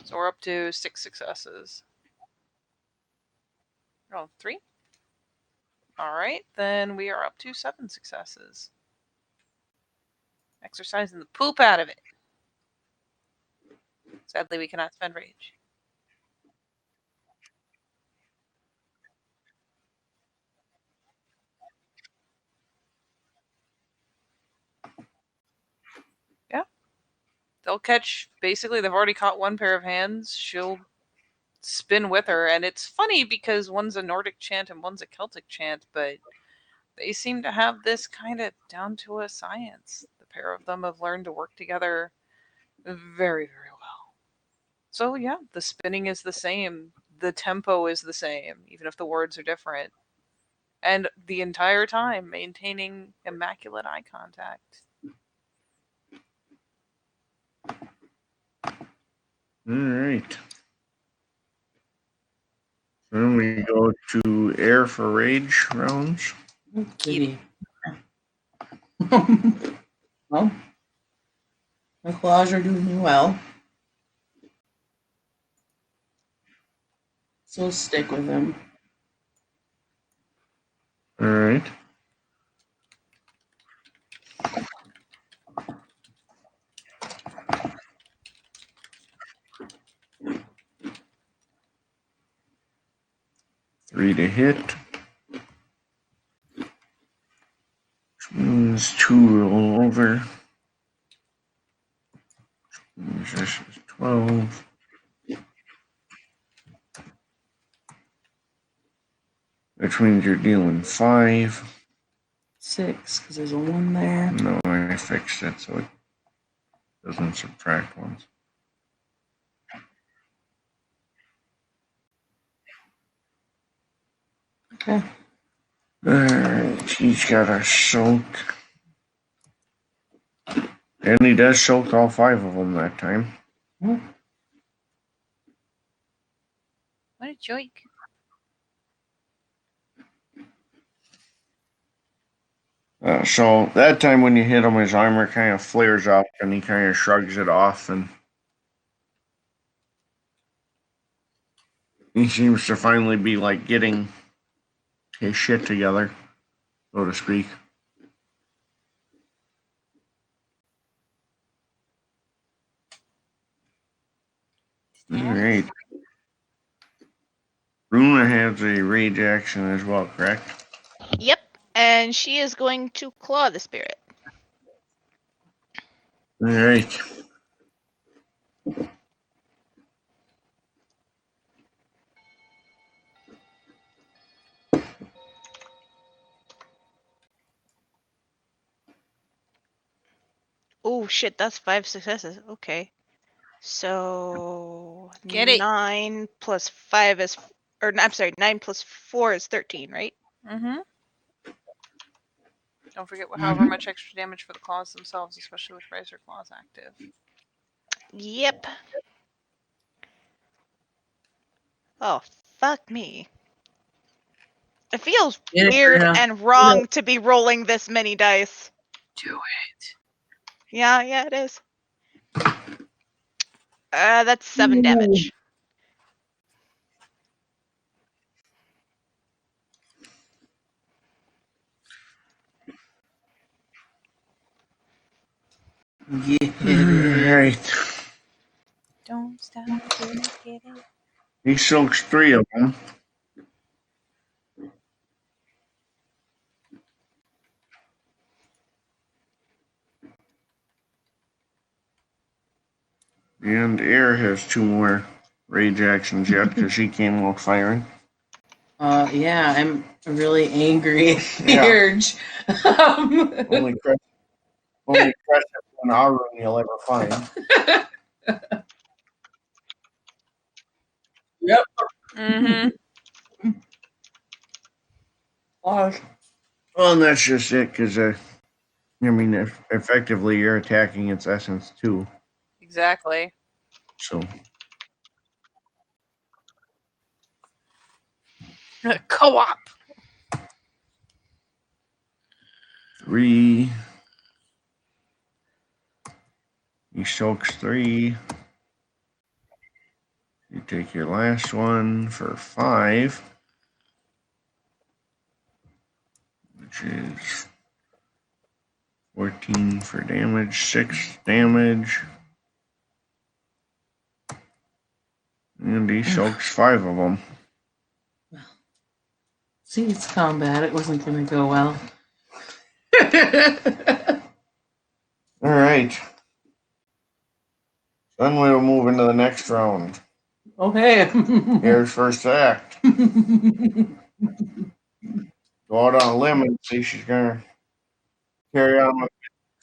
So we're up to 6 successes. Oh, 3? Alright, then we are up to 7 successes. Exercising the poop out of it. Sadly, we cannot spend rage. Yeah. They'll catch, basically, they've already caught 1 pair of hands. She'll spin with her, and it's funny because one's a Nordic chant and one's a Celtic chant, but they seem to have this kind of down to a science. The pair of them have learned to work together very, very well. So, yeah, the spinning is the same. The tempo is the same, even if the words are different. And the entire time maintaining immaculate eye contact. All right. Then we go to air for rage rounds. Kitty. Well, my claws are doing well. So we'll stick with them. All right. Three to hit. Which means 2 roll over. Which means this is 12. Which means you're dealing 5. 6, because there's a 1 there. No, I fixed it so it doesn't subtract ones. Okay. Alright, he's got a soak. And he does soak all 5 of them that time. What a joke. So that time when you hit him, his armor kind of flares up and he kind of shrugs it off and he seems to finally be like getting his shit together, so to speak. Alright. Runa has a rage action as well, correct? Yep. And she is going to claw the spirit. Alright. Oh shit, that's 5 successes. Okay. So Get it. 9 plus 5 is, or I'm sorry, 9 plus 4 is 13, right? Mm-hmm. Don't forget however much extra damage for the claws themselves, especially with Razor Claws active. Yep. Oh, fuck me. It feels Yeah, weird yeah. and wrong to be rolling this many dice. Do it. Yeah, it is. That's 7 damage. Yeah, alright. Don't stop till you get it. He soaks 3 of them. And Air has 2 more rage actions yet because she came out firing. Yeah, I'm really angry at the Yeah. urge. Only crush an hour you'll ever find. Yep. Mm-hmm. Oh, Well, and that's just it, because effectively you're attacking its essence too. Exactly. So Co-op. 3. He soaks 3. You take your last one for 5, which is 14 for damage, 6 damage. And he soaks 5 of them. see, it's combat. It wasn't going to go well. All right. Then we'll move into the next round. Okay. Here's first act. Go out on a limb and see if she's gonna carry on with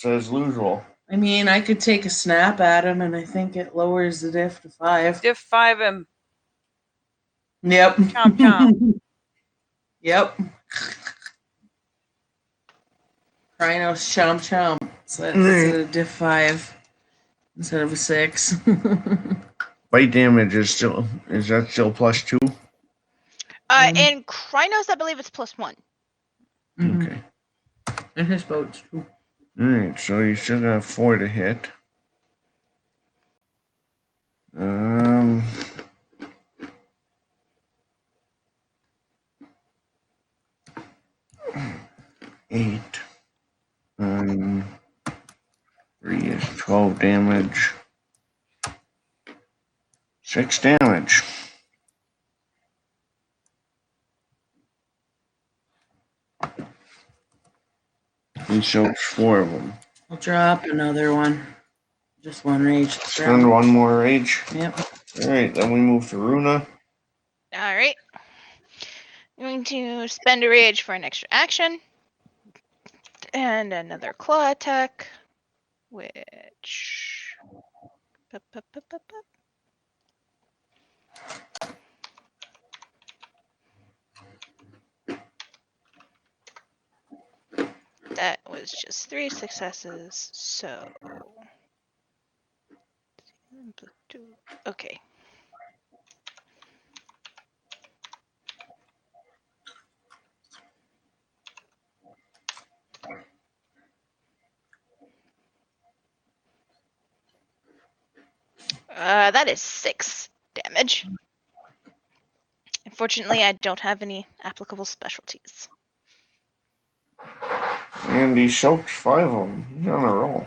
it as usual. I mean, I could take a snap at him, and I think it lowers the diff to 5. Diff 5 him. Yep. Chomp chomp. Yep. Rhinos chomp chomp. So that's a diff 5 instead of a 6. Bite damage is that still +2? In Krynos, I believe it's +1. Okay. And his boat's too. All right. So you still got 4 to hit. 8. 3 is 12 damage. 6 damage. He soaks 4 of them. I'll drop another one. Just one rage. And 1 more rage. Yep. All right. Then we move to Runa. All right. I'm going to spend a rage for an extra action. And another claw attack, which... That was just 3 successes, so... Okay. That is 6 damage. Unfortunately, I don't have any applicable specialties. And he soaks 5 of them. He's on a roll.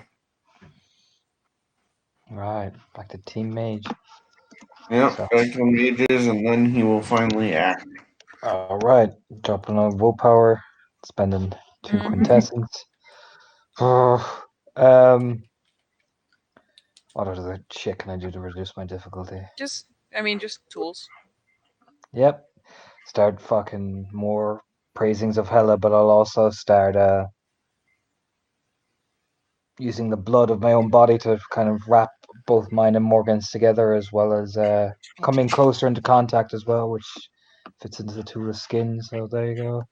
Right, back to Team Mage. Yep, So- back to the mages, and then he will finally act. All right, dropping on willpower, spending 2 quintessence. Oh, what other shit can I do to reduce my difficulty? Just tools. Yep, start fucking more praisings of Hela, but I'll also start using the blood of my own body to kind of wrap both mine and Morgan's together, as well as coming closer into contact as well, which fits into the tool of skin. So there you go.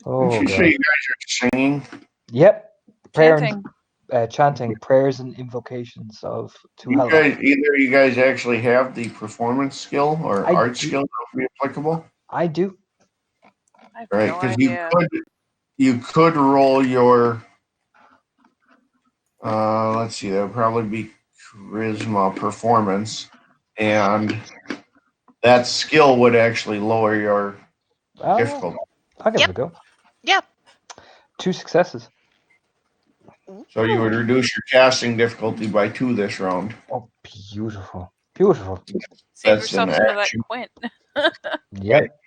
Oh, Did you say you guys are singing? Yep. Prayer Chanting. and chanting prayers and invocations of to You Hela. guys, either of you guys actually have the performance skill or I art do. skill that would be applicable? I do. I have Right, no because idea. you could roll your let's see, that would probably be charisma performance, and that skill would actually lower your Oh, difficulty. I'll give Yep. it a go. Yep. 2 successes. So you would reduce your casting difficulty by 2 this round. Oh, beautiful. Beautiful. Save That's yourself an some of that action. quint. Yep.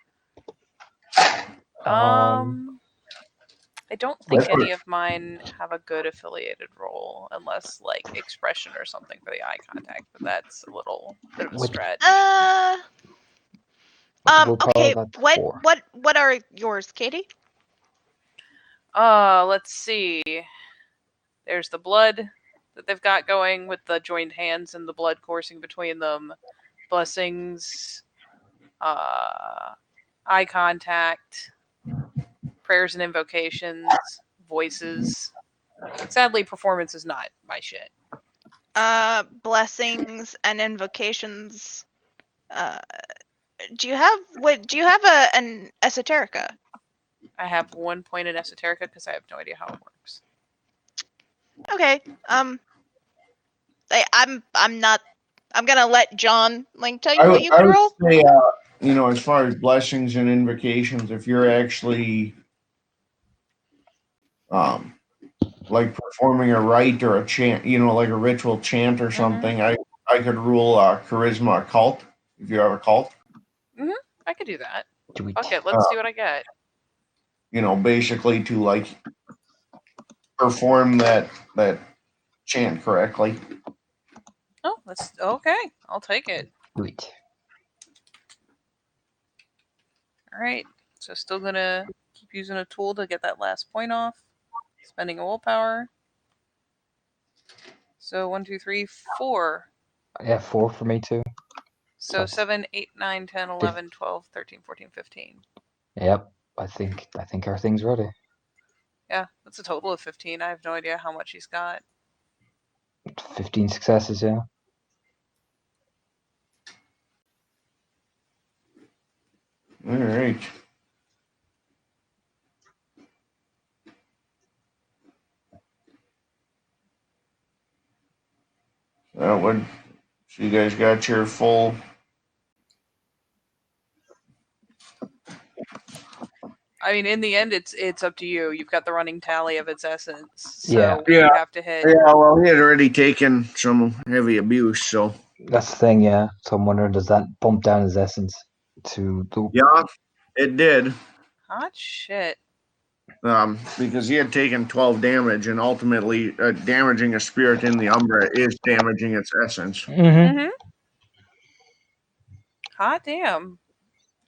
I don't think That's what- any of mine have a good affiliated role, unless like expression or something for the eye contact. But that's a little bit of a Which- stretch. With the willpower, Okay. that's What 4. what are yours, Katie? Let's see. There's the blood that they've got going with the joined hands and the blood coursing between them. Blessings, eye contact, prayers and invocations, voices. Sadly, performance is not my shit. Blessings and invocations. Do you have an esoterica? I have 1 point in esoterica because I have no idea how it works. Okay. I'm not. I'm gonna let John tell you what you would would roll. say, as far as blessings and invocations, if you're actually like performing a rite or a chant, like a ritual chant or something, I could rule charisma occult if you have a cult. I could do that. Do it. Fuck it, let's see what I get. Basically to like perform that chant correctly. Oh, that's okay. I'll take it. Do it. All right. So still gonna keep using a tool to get that last point off. Spending a willpower. So 1, 2, 3, 4. Yeah, 4 for me too. So That's 7, 8, 9, 10, 11, 12, 13, 14, 15. Yep. I think our thing's ready. Yeah, that's a total of 15. I have no idea how much he's got. 15 successes, yeah. All right. That would. So you guys got your full. I mean, in the end, it's up to you. You've got the running tally of its essence, so Yeah. you have to hit. Yeah, well, he had already taken some heavy abuse, so. That's the thing, yeah. So I'm wondering, does that bump down his essence to the... Yeah, it did. Hot shit. Because he had taken 12 damage, and ultimately damaging a spirit in the Umbra is damaging its essence. Mm-hmm. Hot damn.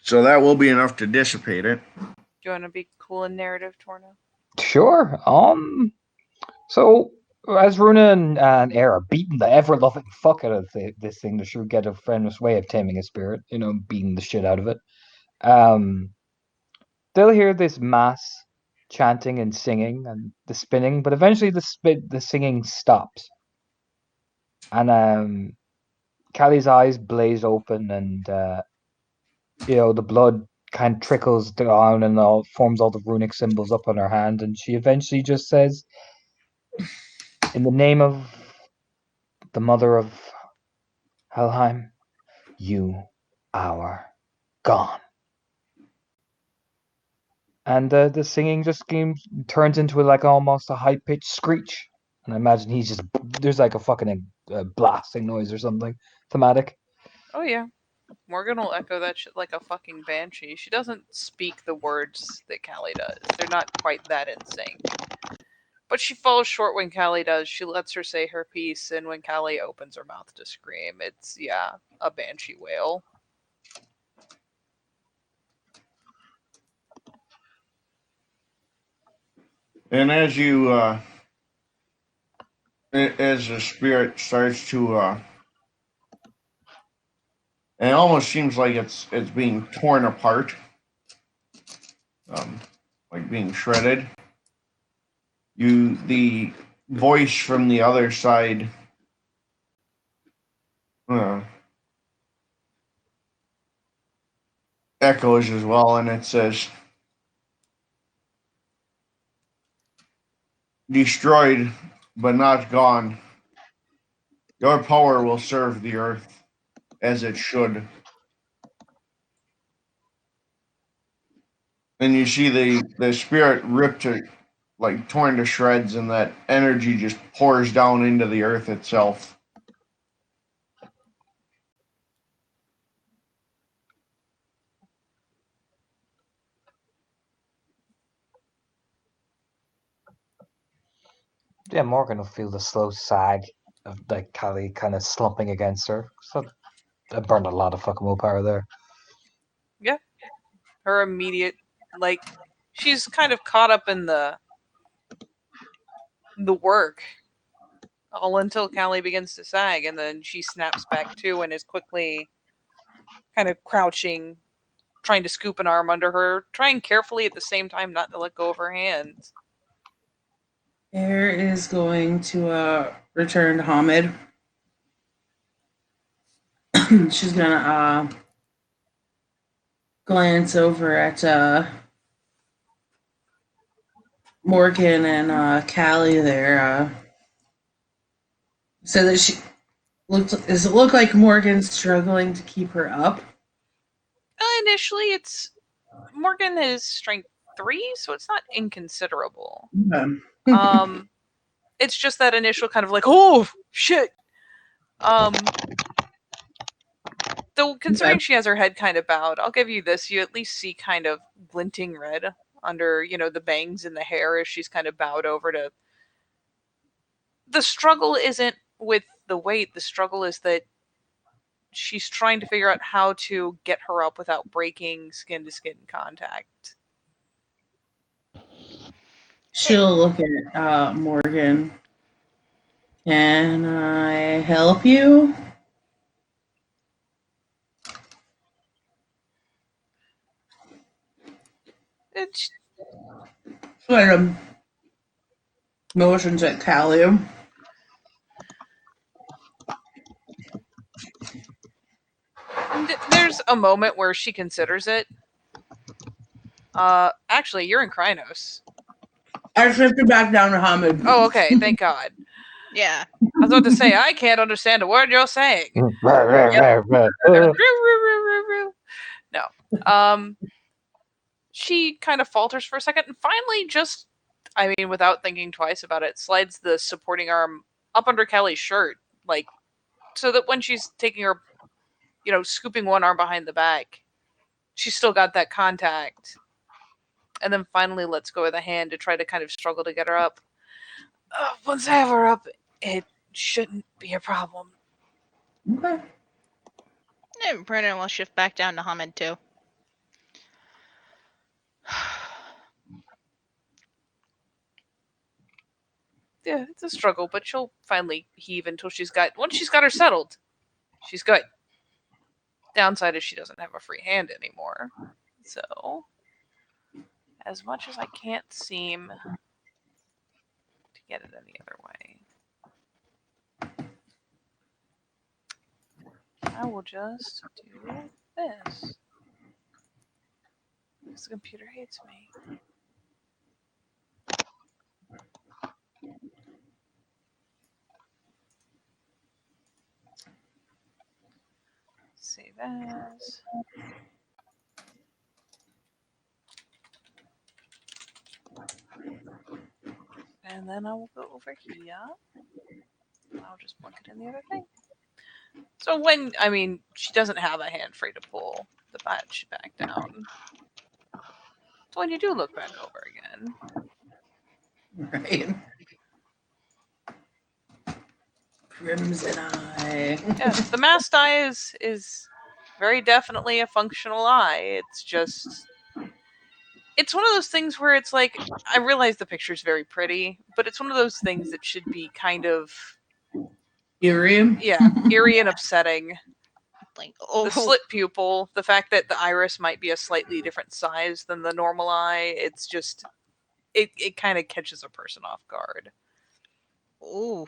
So that will be enough to dissipate it. Do you want to be cool in narrative, Torno? Sure. So as Runa and Air are beating the ever-loving fuck out of this thing, they should get a friendless way of taming a spirit, beating the shit out of it. They'll hear this mass chanting and singing and the spinning, but eventually the singing stops. And Callie's eyes blaze open, and the blood kind of trickles down and forms all the runic symbols up on her hand, and she eventually just says, "In the name of the mother of Helheim, you are gone." And the singing just turns into like almost a high-pitched screech. And I imagine there's like a fucking blasting noise or something thematic. Oh yeah. Morgan will echo that shit like a fucking banshee. She doesn't speak the words that Callie does. They're not quite that in sync. But she falls short when Callie does. She lets her say her piece, and when Callie opens her mouth to scream, it's, a banshee wail. And as the spirit starts to, it almost seems like it's being torn apart, like being shredded. The voice from the other side, echoes as well, and it says, "Destroyed, but not gone. Your power will serve the earth as it should." And you see the spirit ripped to, like, torn to shreds, and that energy just pours down into the earth itself. Yeah, Morgan will feel the slow sag of like Callie kind of slumping against her. So I burned a lot of fucking willpower there. her immediate, like, she's kind of caught up in the work all until Callie begins to sag, and then she snaps back to and is quickly kind of crouching, trying to scoop an arm under her, trying carefully at the same time not to let go of her hands. Air is going to return to Hamid. She's gonna glance over at Morgan and Callie there. So that she does it look like Morgan's struggling to keep her up? Initially, it's Morgan is strength 3, so it's not inconsiderable. It's just that initial kind of like, oh shit. Though considering she has her head kind of bowed, I'll give you this: you at least see kind of glinting red under, the bangs in the hair as she's kind of bowed over to. The struggle isn't with the weight. The struggle is that she's trying to figure out how to get her up without breaking skin to skin contact. She'll look at Morgan. Can I help you? It's Sort of motions at Callie. there's a moment where she considers it. Actually, you're in Krynos. I shifted back down to Hamid. Oh, okay. Thank God. Yeah. I was about to say, I can't understand a word you're saying. No. She kind of falters for a second and finally just, without thinking twice about it, slides the supporting arm up under Kelly's shirt, like, so that when she's taking her, scooping one arm behind the back, she's still got that contact. And then finally lets go of the hand to try to kind of struggle to get her up. Once I have her up, it shouldn't be a problem. Okay. And Brennan will shift back down to Hamid too. Yeah, it's a struggle, but she'll finally heave until once she's got her settled, she's good. Downside is she doesn't have a free hand anymore. So, as much as I can't seem to get it any other way, I will just do this. Because the computer hates me. Save as. And then I will go over here. I'll just plug it in the other thing. So when, she doesn't have a hand free to pull the batch back down. So when you do look back over again. Right. Crimson Eye. Yeah, the masked eye is very definitely a functional eye. It's just, it's one of those things where it's like, I realize the picture's very pretty, but it's one of those things that should be kind of Eerie. Yeah, eerie and upsetting. Like, The slit pupil, the fact that the iris might be a slightly different size than the normal eye, it's just, it kind of catches a person off guard. Ooh.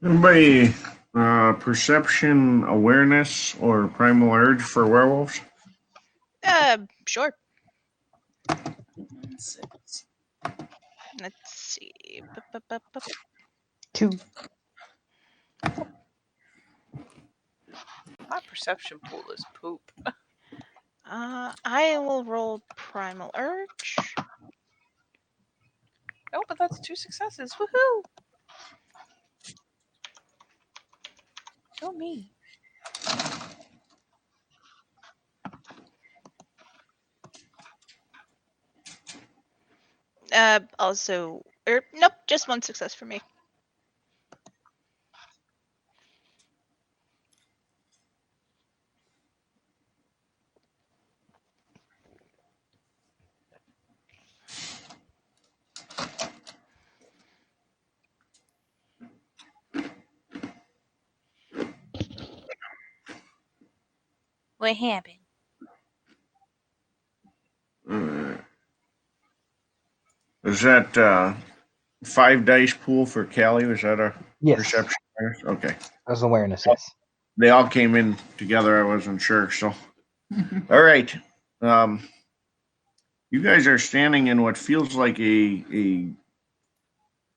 Anybody perception, awareness, or primal urge for werewolves? Sure. 6. Let's see. 2. My perception pool is poop. I will roll Primal Urge. Oh, but that's 2 successes. Woohoo! Go me. Also, Nope, just one success for me. What happened? Is that 5 dice pool for Callie? Was that a Yes. perception? Okay. As awareness, yes. They all came in together. I wasn't sure. So, all right. You guys are standing in what feels like a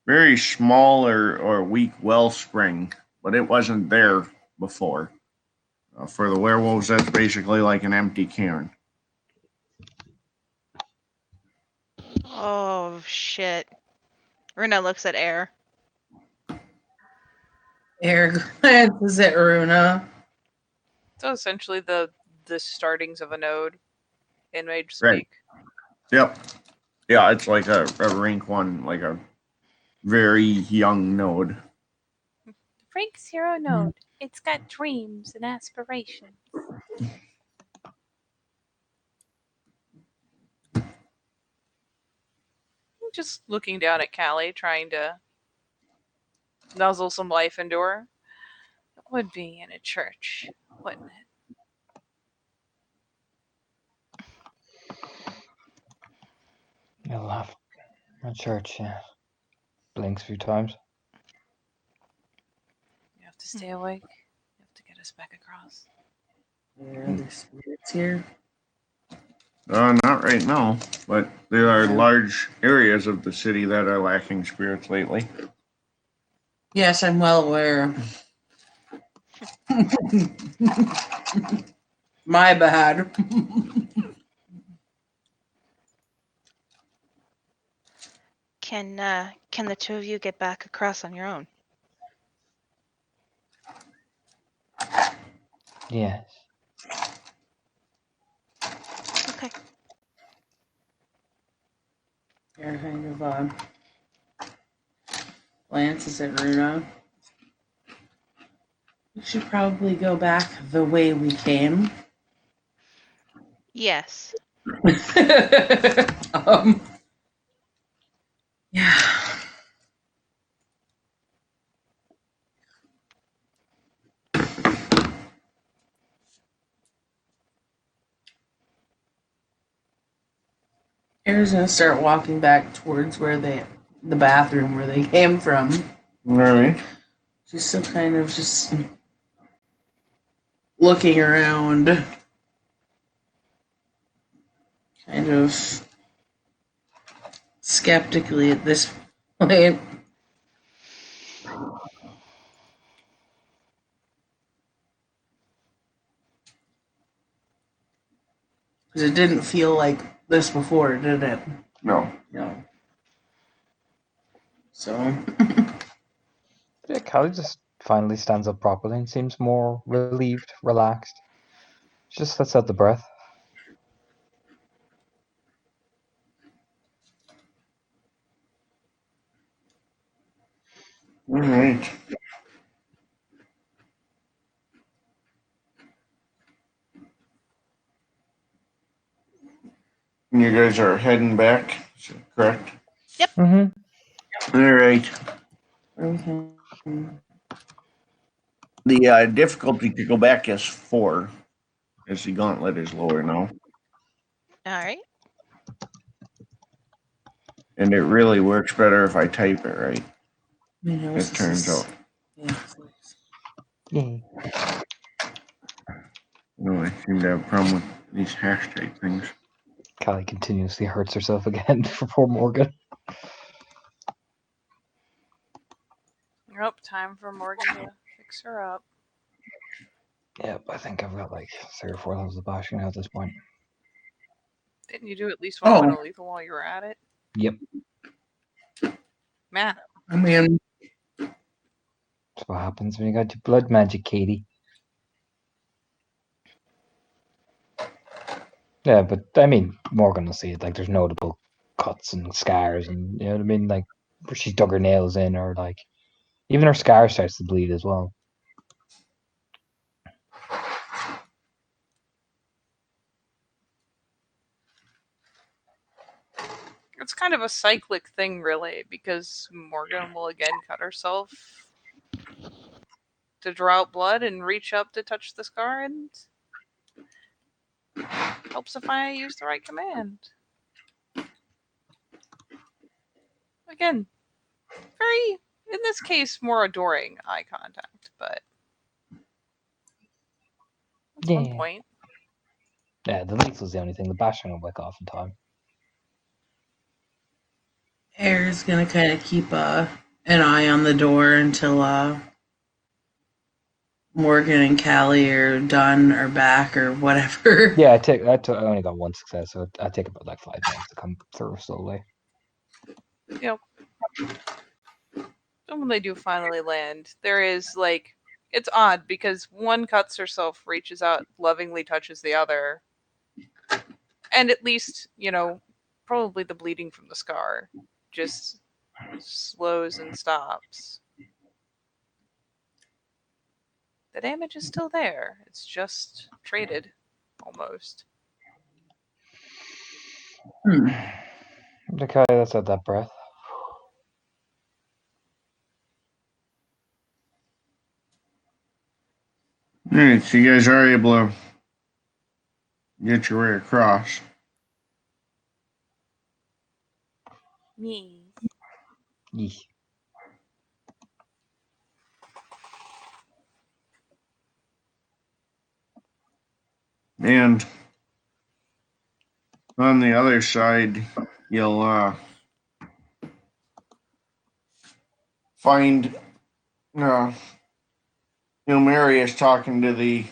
very small or weak wellspring, but it wasn't there before. For the werewolves, that's basically like an empty cairn. Oh shit. Runa looks at Air. Air glances at Runa. So essentially the startings of a node in Mage Speak. Right. Yep. Yeah, it's like a rank 1, like a very young node. Rank 0 node. It's got dreams and aspirations. Just looking down at Callie, trying to nuzzle some life into her. It would be in a church, wouldn't it? You'll have a church, yeah. Blinks a few times. You have to stay awake. You have to get us back across. There are other spirits here. Not right now, but there are large areas of the city that are lacking spirits lately. Yes, I'm well aware. My bad. Can the two of you get back across on your own? Yes. Okay. Air kind of glances at Runa. We should probably go back the way we came. Yes. Yeah. Air's gonna start walking back towards the bathroom where they came from. All right. She's still kind of just looking around, kind of skeptically at this point. Because it didn't feel like this before, did it? No. No. So. Yeah, Callie just finally stands up properly and seems more relieved, relaxed. She just lets out the breath. All right. You guys are heading back, is that correct? Mm-hmm. All right. Okay. The difficulty to go back is 4, as the gauntlet is lower now. All right. And it really works better if I type it right, It it turns out. Yeah. Yay. No, I seem to have a problem with these hashtag things. Callie continuously hurts herself again for poor Morgan. Nope, time for Morgan to fix her up. Yep, I think I've got like 3 or 4 levels of bashing now at this point. Didn't you do at least one point of lethal while you were at it? Yep. Man, I mean, That's what happens when you got your blood magic, Katie. Yeah, but I mean, Morgan will see it. Like, there's notable cuts and scars, and you know what I mean. Like, she dug her nails in, or like even her scar starts to bleed as well. It's kind of a cyclic thing, really, because Morgan will again cut herself to draw out blood and reach up to touch the scar, and helps if I use the right command. Again, very, in this case, more adoring eye contact, but that's one Yeah. point. Yeah, the lethal's the only thing. The bashing will wake off in time. Air's gonna kind of keep an eye on the door until Morgan and Callie are done or back or whatever. Yeah, I only got one success, so I take about like 5 minutes to come through slowly. Yep. And when they do finally land, there is like, it's odd because one cuts herself, reaches out, lovingly touches the other, and at least, probably the bleeding from the scar just slows and stops. The damage is still there. It's just traded, almost. Okay, let's have that breath. Alright, so you guys are able to get your way across. Me. Yeesh. And on the other side, you'll find Mary is talking to the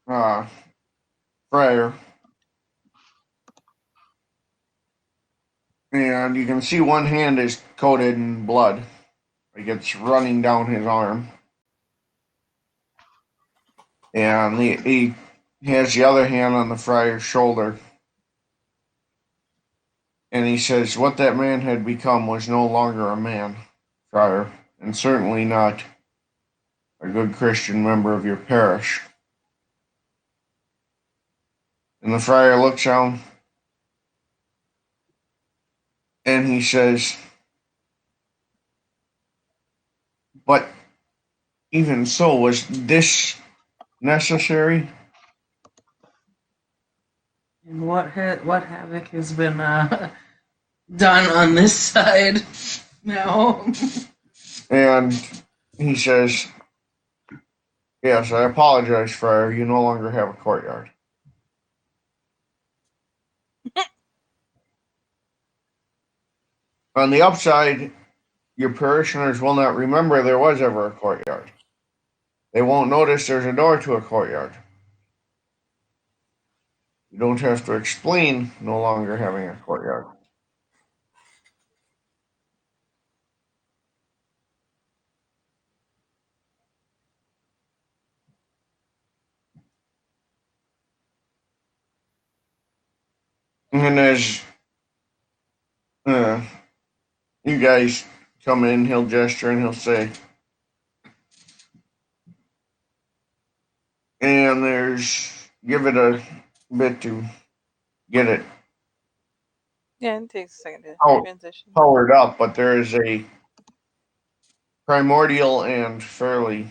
Friar. And you can see one hand is coated in blood. Like it's running down his arm. And he has the other hand on the Friar's shoulder. And he says, what that man had become was no longer a man, Friar, and certainly not a good Christian member of your parish. And the Friar looks down and he says, but even so, was this necessary? And what havoc has been done on this side now? And he says, yes, I apologize, Friar. You no longer have a courtyard. On the upside, your parishioners will not remember there was ever a courtyard. They won't notice there's a door to a courtyard. You don't have to explain no longer having a courtyard. And as you guys come in, he'll gesture and he'll say, and give it a bit to get it Yeah, it takes a second to transition. powered up, but there is a primordial and fairly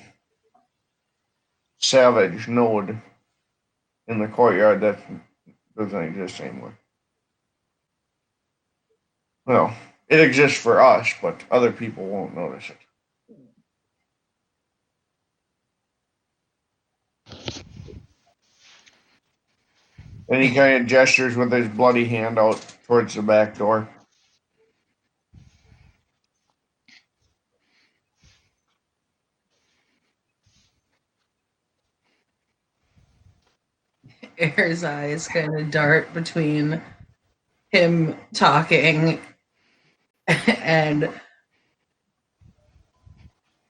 savage node in the courtyard that doesn't exist anymore. Well, it exists for us, but other people won't notice it. And he kind of gestures with his bloody hand out towards the back door. Air's eyes kind of dart between him talking and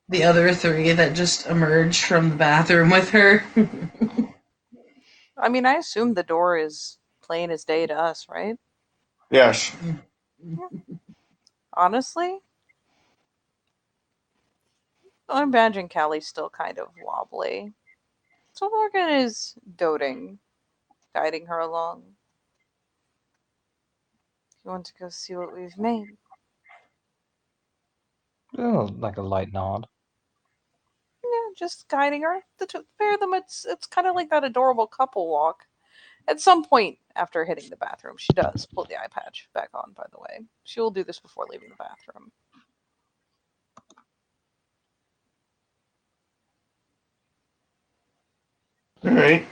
the other three that just emerged from the bathroom with her. I mean, I assume the door is plain as day to us, right? Yes. Honestly, I imagine Callie's still kind of wobbly. So Morgan is doting, guiding her along. You want to go see what we've made? Oh, like a light nod. Yeah, just guiding her. The pair of them, it's kind of like that adorable couple walk. At some point after hitting the bathroom, she does pull the eye patch back on, by the way. She will do this before leaving the bathroom. All right.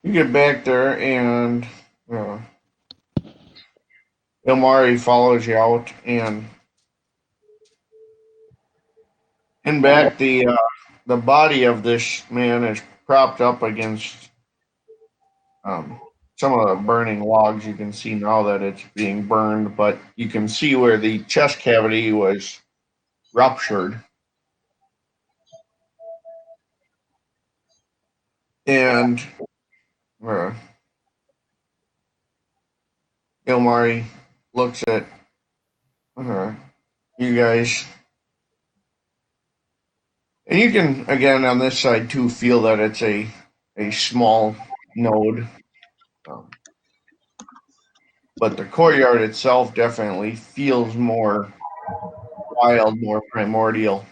You get back there, and Ilmari follows you out, and in back the body of this man is propped up against some of the burning logs. You can see now that it's being burned, but you can see where the chest cavity was ruptured. And Ilmari looks at you guys. And you can, again, on this side too, feel that it's a small node. But the courtyard itself definitely feels more wild, more primordial.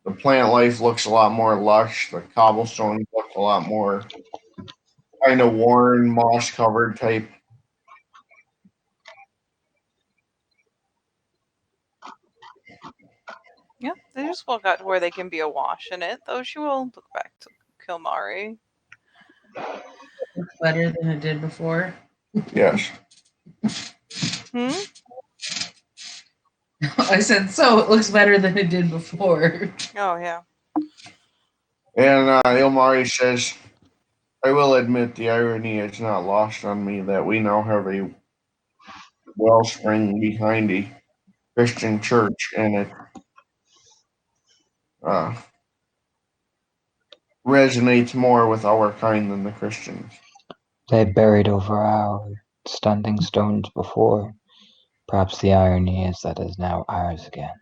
The plant life looks a lot more lush. The cobblestone looks a lot more kind of worn, moss covered type. Yeah, they just walk out to where they can be awash in it, though she will look back to Kilmari. It's better than it did before. Yes. Hmm? I said, so it looks better than it did before. Oh, yeah. And Ilmari says, I will admit the irony is not lost on me that we now have a wellspring behind a Christian church, and it uh, resonates more with our kind than the Christians. They buried over our standing stones before. Perhaps the irony is that it is now ours again.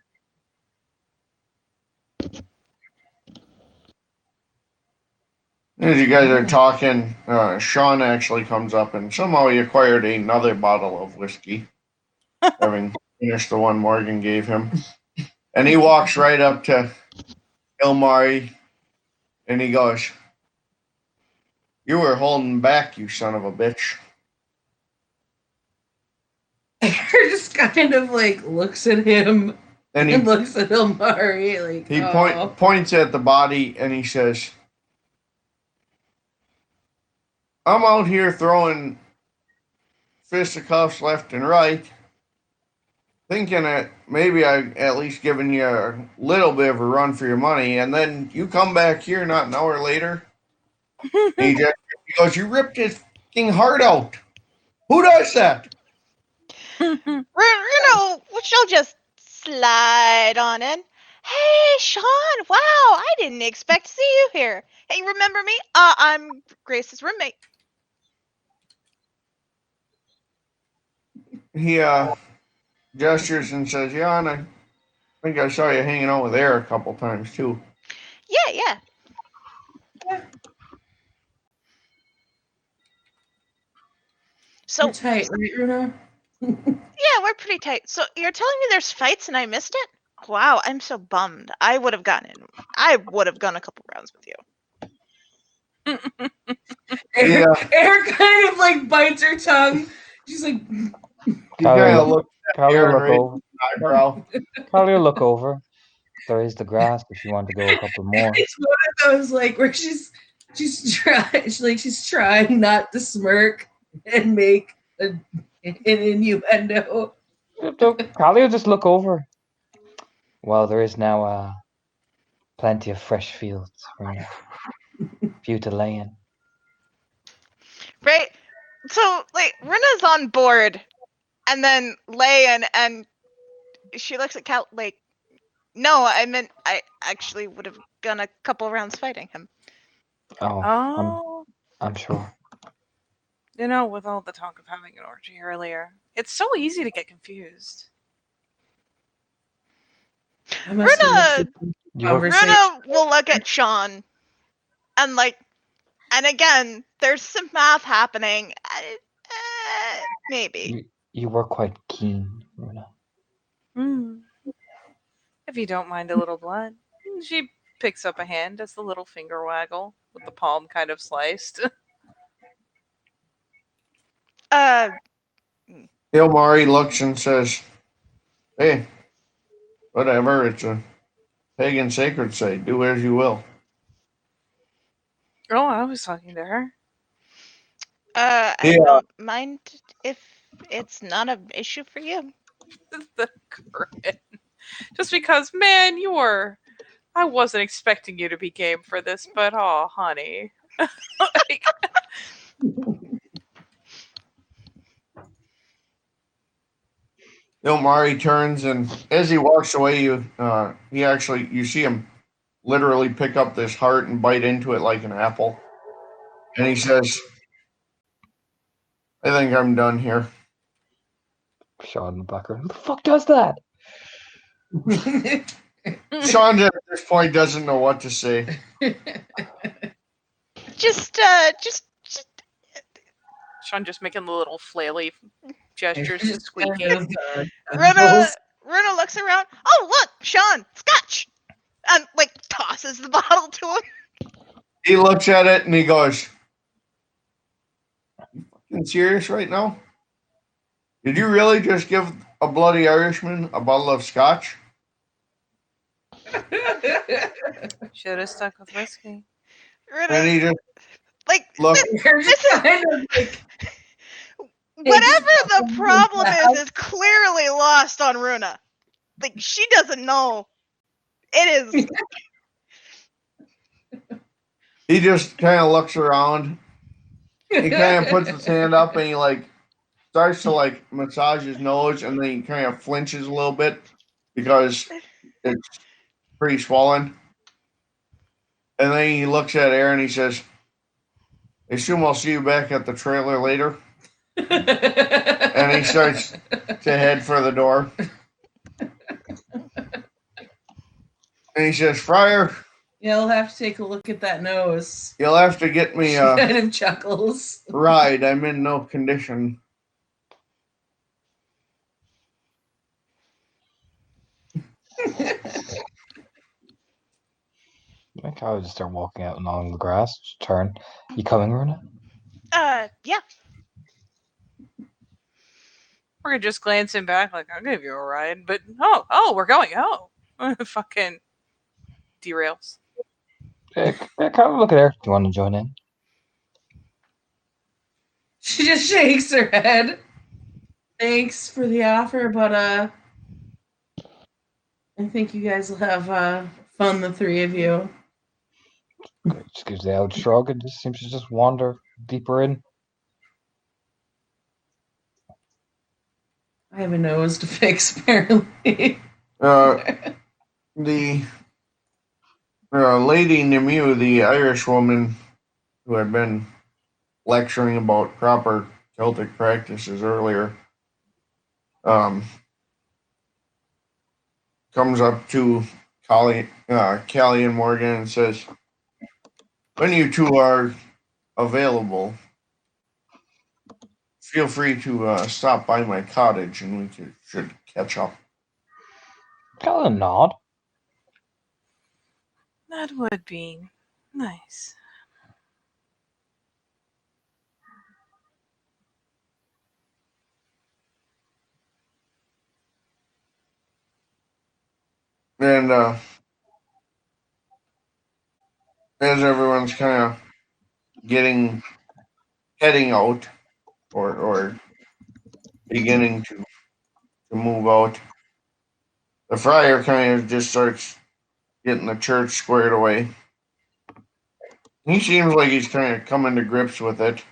As you guys are talking, Sean actually comes up, and somehow he acquired another bottle of whiskey, having finished the one Morgan gave him. And he walks right up to Ilmari, and he goes, "You were holding back, you son of a bitch." Air just kind of like looks at him And and looks at Ilmari like, he oh. points at the body, and he says, I'm out here throwing fisticuffs left and right, thinking that maybe I at least given you a little bit of a run for your money, and then you come back here not an hour later. He goes, you ripped his fucking heart out. Who does that? She'll just slide on in. Hey, Sean! Wow, I didn't expect to see you here. Hey, remember me? I'm Grace's roommate. He gestures and says, yeah, and I think I saw you hanging out with Air a couple times too. Yeah. So You're tight, right, Runa? yeah, we're pretty tight. So you're telling me there's fights and I missed it? Wow, I'm so bummed. I would have gone a couple rounds with you. Air kind of like bites her tongue. She's like, He kind of looks at Callie Aaron will look right over. in the eyebrow. Callie will look over. There is the grass if you want to go a couple more. it's one of those like where she's trying not to smirk and make an innuendo. Callie will just look over. Well, there is now plenty of fresh fields for you to lay in. Right? So like Runa's on board and then Leia and she looks at Cal like, no, I meant I actually would have gone a couple rounds fighting him. Oh. I'm sure. You know, with all the talk of having an orgy earlier, it's so easy to get confused. I must have missed Runa, the You were conversation. Runa will look at Sean and and again, there's some math happening. Maybe. you were quite keen, Runa. Hmm. If you don't mind a little blood. She picks up a hand, does the little finger waggle with the palm kind of sliced. Ilmari looks and says, "Hey, whatever. It's a pagan sacred site. Do as you will." Oh, I was talking to her. I Yeah. don't mind if it's not an issue for you. The grin. Just because, man, I wasn't expecting you to be game for this, but oh, honey. Like, Ilmari turns, and as he walks away, you see him literally pick up this heart and bite into it like an apple. And he says, "I think I'm done here." Sean in the background. Who the fuck does that? Sean at this point doesn't know what to say. Just Sean just making the little flaily gestures, squeaking. Runa looks around. Oh, look, Sean, scotch, and tosses the bottle to him. He looks at it and he goes, "You fucking serious right now? Did you really just give a bloody Irishman a bottle of scotch?" Should have stuck with whiskey. And he Runa, just looks. this is whatever the problem is clearly lost on Runa. She doesn't know. It is. He just kind of looks around. He kind of puts his hand up and he starts to massage his nose, and then he kind of flinches a little bit because it's pretty swollen. And then he looks at Aaron and he says, "I assume I'll see you back at the trailer later." And he starts to head for the door. And he says, "Friar, You'll have to take a look at that nose. you'll have to get me She a kind of chuckles. ride. I'm in no condition." I think I would just start walking out along the grass. Just turn. You coming, Runa? Yeah. We're just glancing back, like, I'll give you a ride. But, oh, we're going. Oh. Fucking derails. Yeah, come look at her. Do you want to join in? She just shakes her head. Thanks for the offer, but I think you guys will have fun, the three of you. Just gives the old shrug and just seems to just wander deeper in. I have a nose to fix, apparently. The Lady Nemu, the Irish woman who had been lecturing about proper Celtic practices earlier, comes up to Callie and Morgan and says, "When you two are available, feel free to stop by my cottage and we should catch up." Got a nod. That would be nice. And as everyone's kind of heading out or beginning to move out, the friar kind of just starts getting the church squared away. He seems like he's kind of coming to grips with it.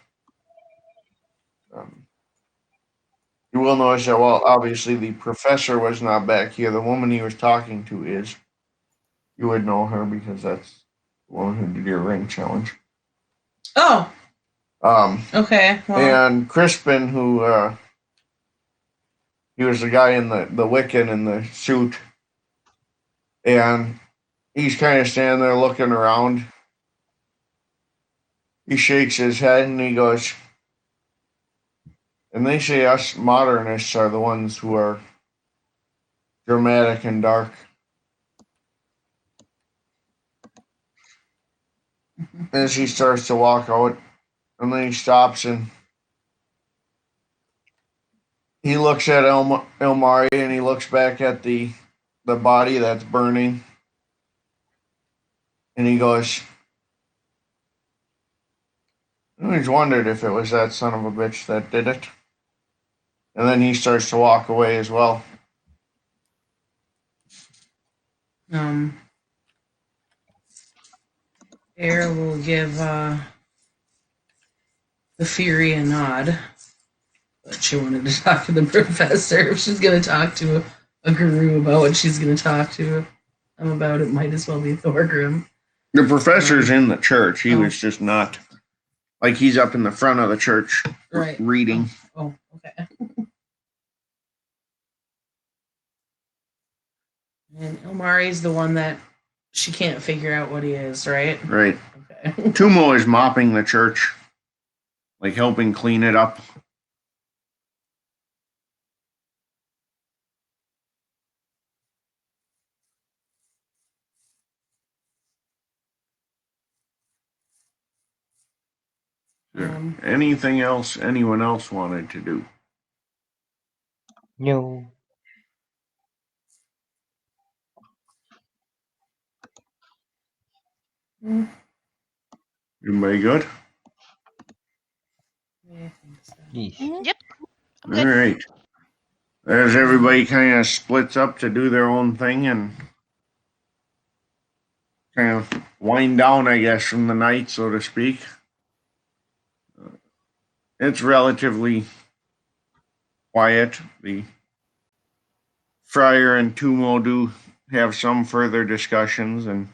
You will notice that while obviously the professor was not back here, the woman he was talking to is. You would know her because that's the woman who did your ring challenge. Oh, okay. Well, And Crispin, who he was the guy in the Wiccan in the suit. And he's kind of standing there looking around. He shakes his head and he goes, and they say us modernists are the ones who are dramatic and dark. As he starts to walk out, and then he stops and he looks at Elmari and he looks back at the body that's burning. And he goes, I always wondered if it was that son of a bitch that did it. And then he starts to walk away as well. Air will give the Fury a nod. But she wanted to talk to the professor. If she's going to talk to a guru about what she's going to talk to them about, it might as well be Thorgrim. The professor's in the church. He was just not, like, he's up in the front of the church reading. Oh, okay. And Ilmari's the one that she can't figure out what he is, right? Right. Okay. Tumo is mopping the church, like helping clean it up. Anything else anyone else wanted to do? No. Everybody good? Yeah, I think so. Yeesh. Yep. I'm All good. right. As everybody kind of splits up to do their own thing and kind of wind down, I guess, from the night, so to speak. It's relatively quiet. The Friar and Tumo do have some further discussions, and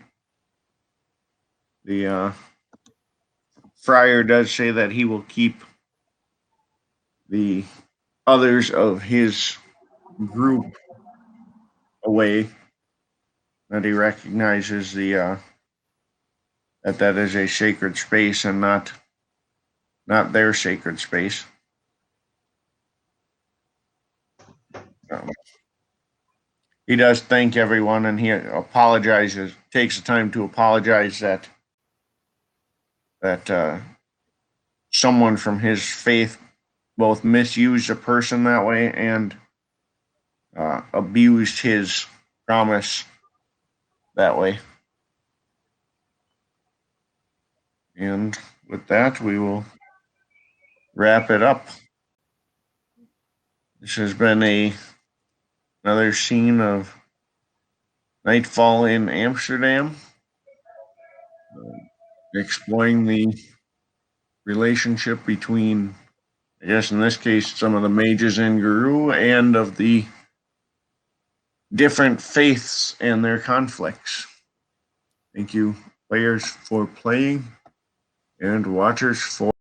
the Friar does say that he will keep the others of his group away, that he recognizes that is a sacred space and not their sacred space. He does thank everyone, and he apologizes, takes the time to apologize that someone from his faith both misused a person that way and abused his promise that way. And with that, we will wrap it up. This has been another scene of Nightfall in Amsterdam, exploring the relationship between, I guess in this case, some of the mages in Guru and of the different faiths and their conflicts. Thank you, players, for playing, and watchers for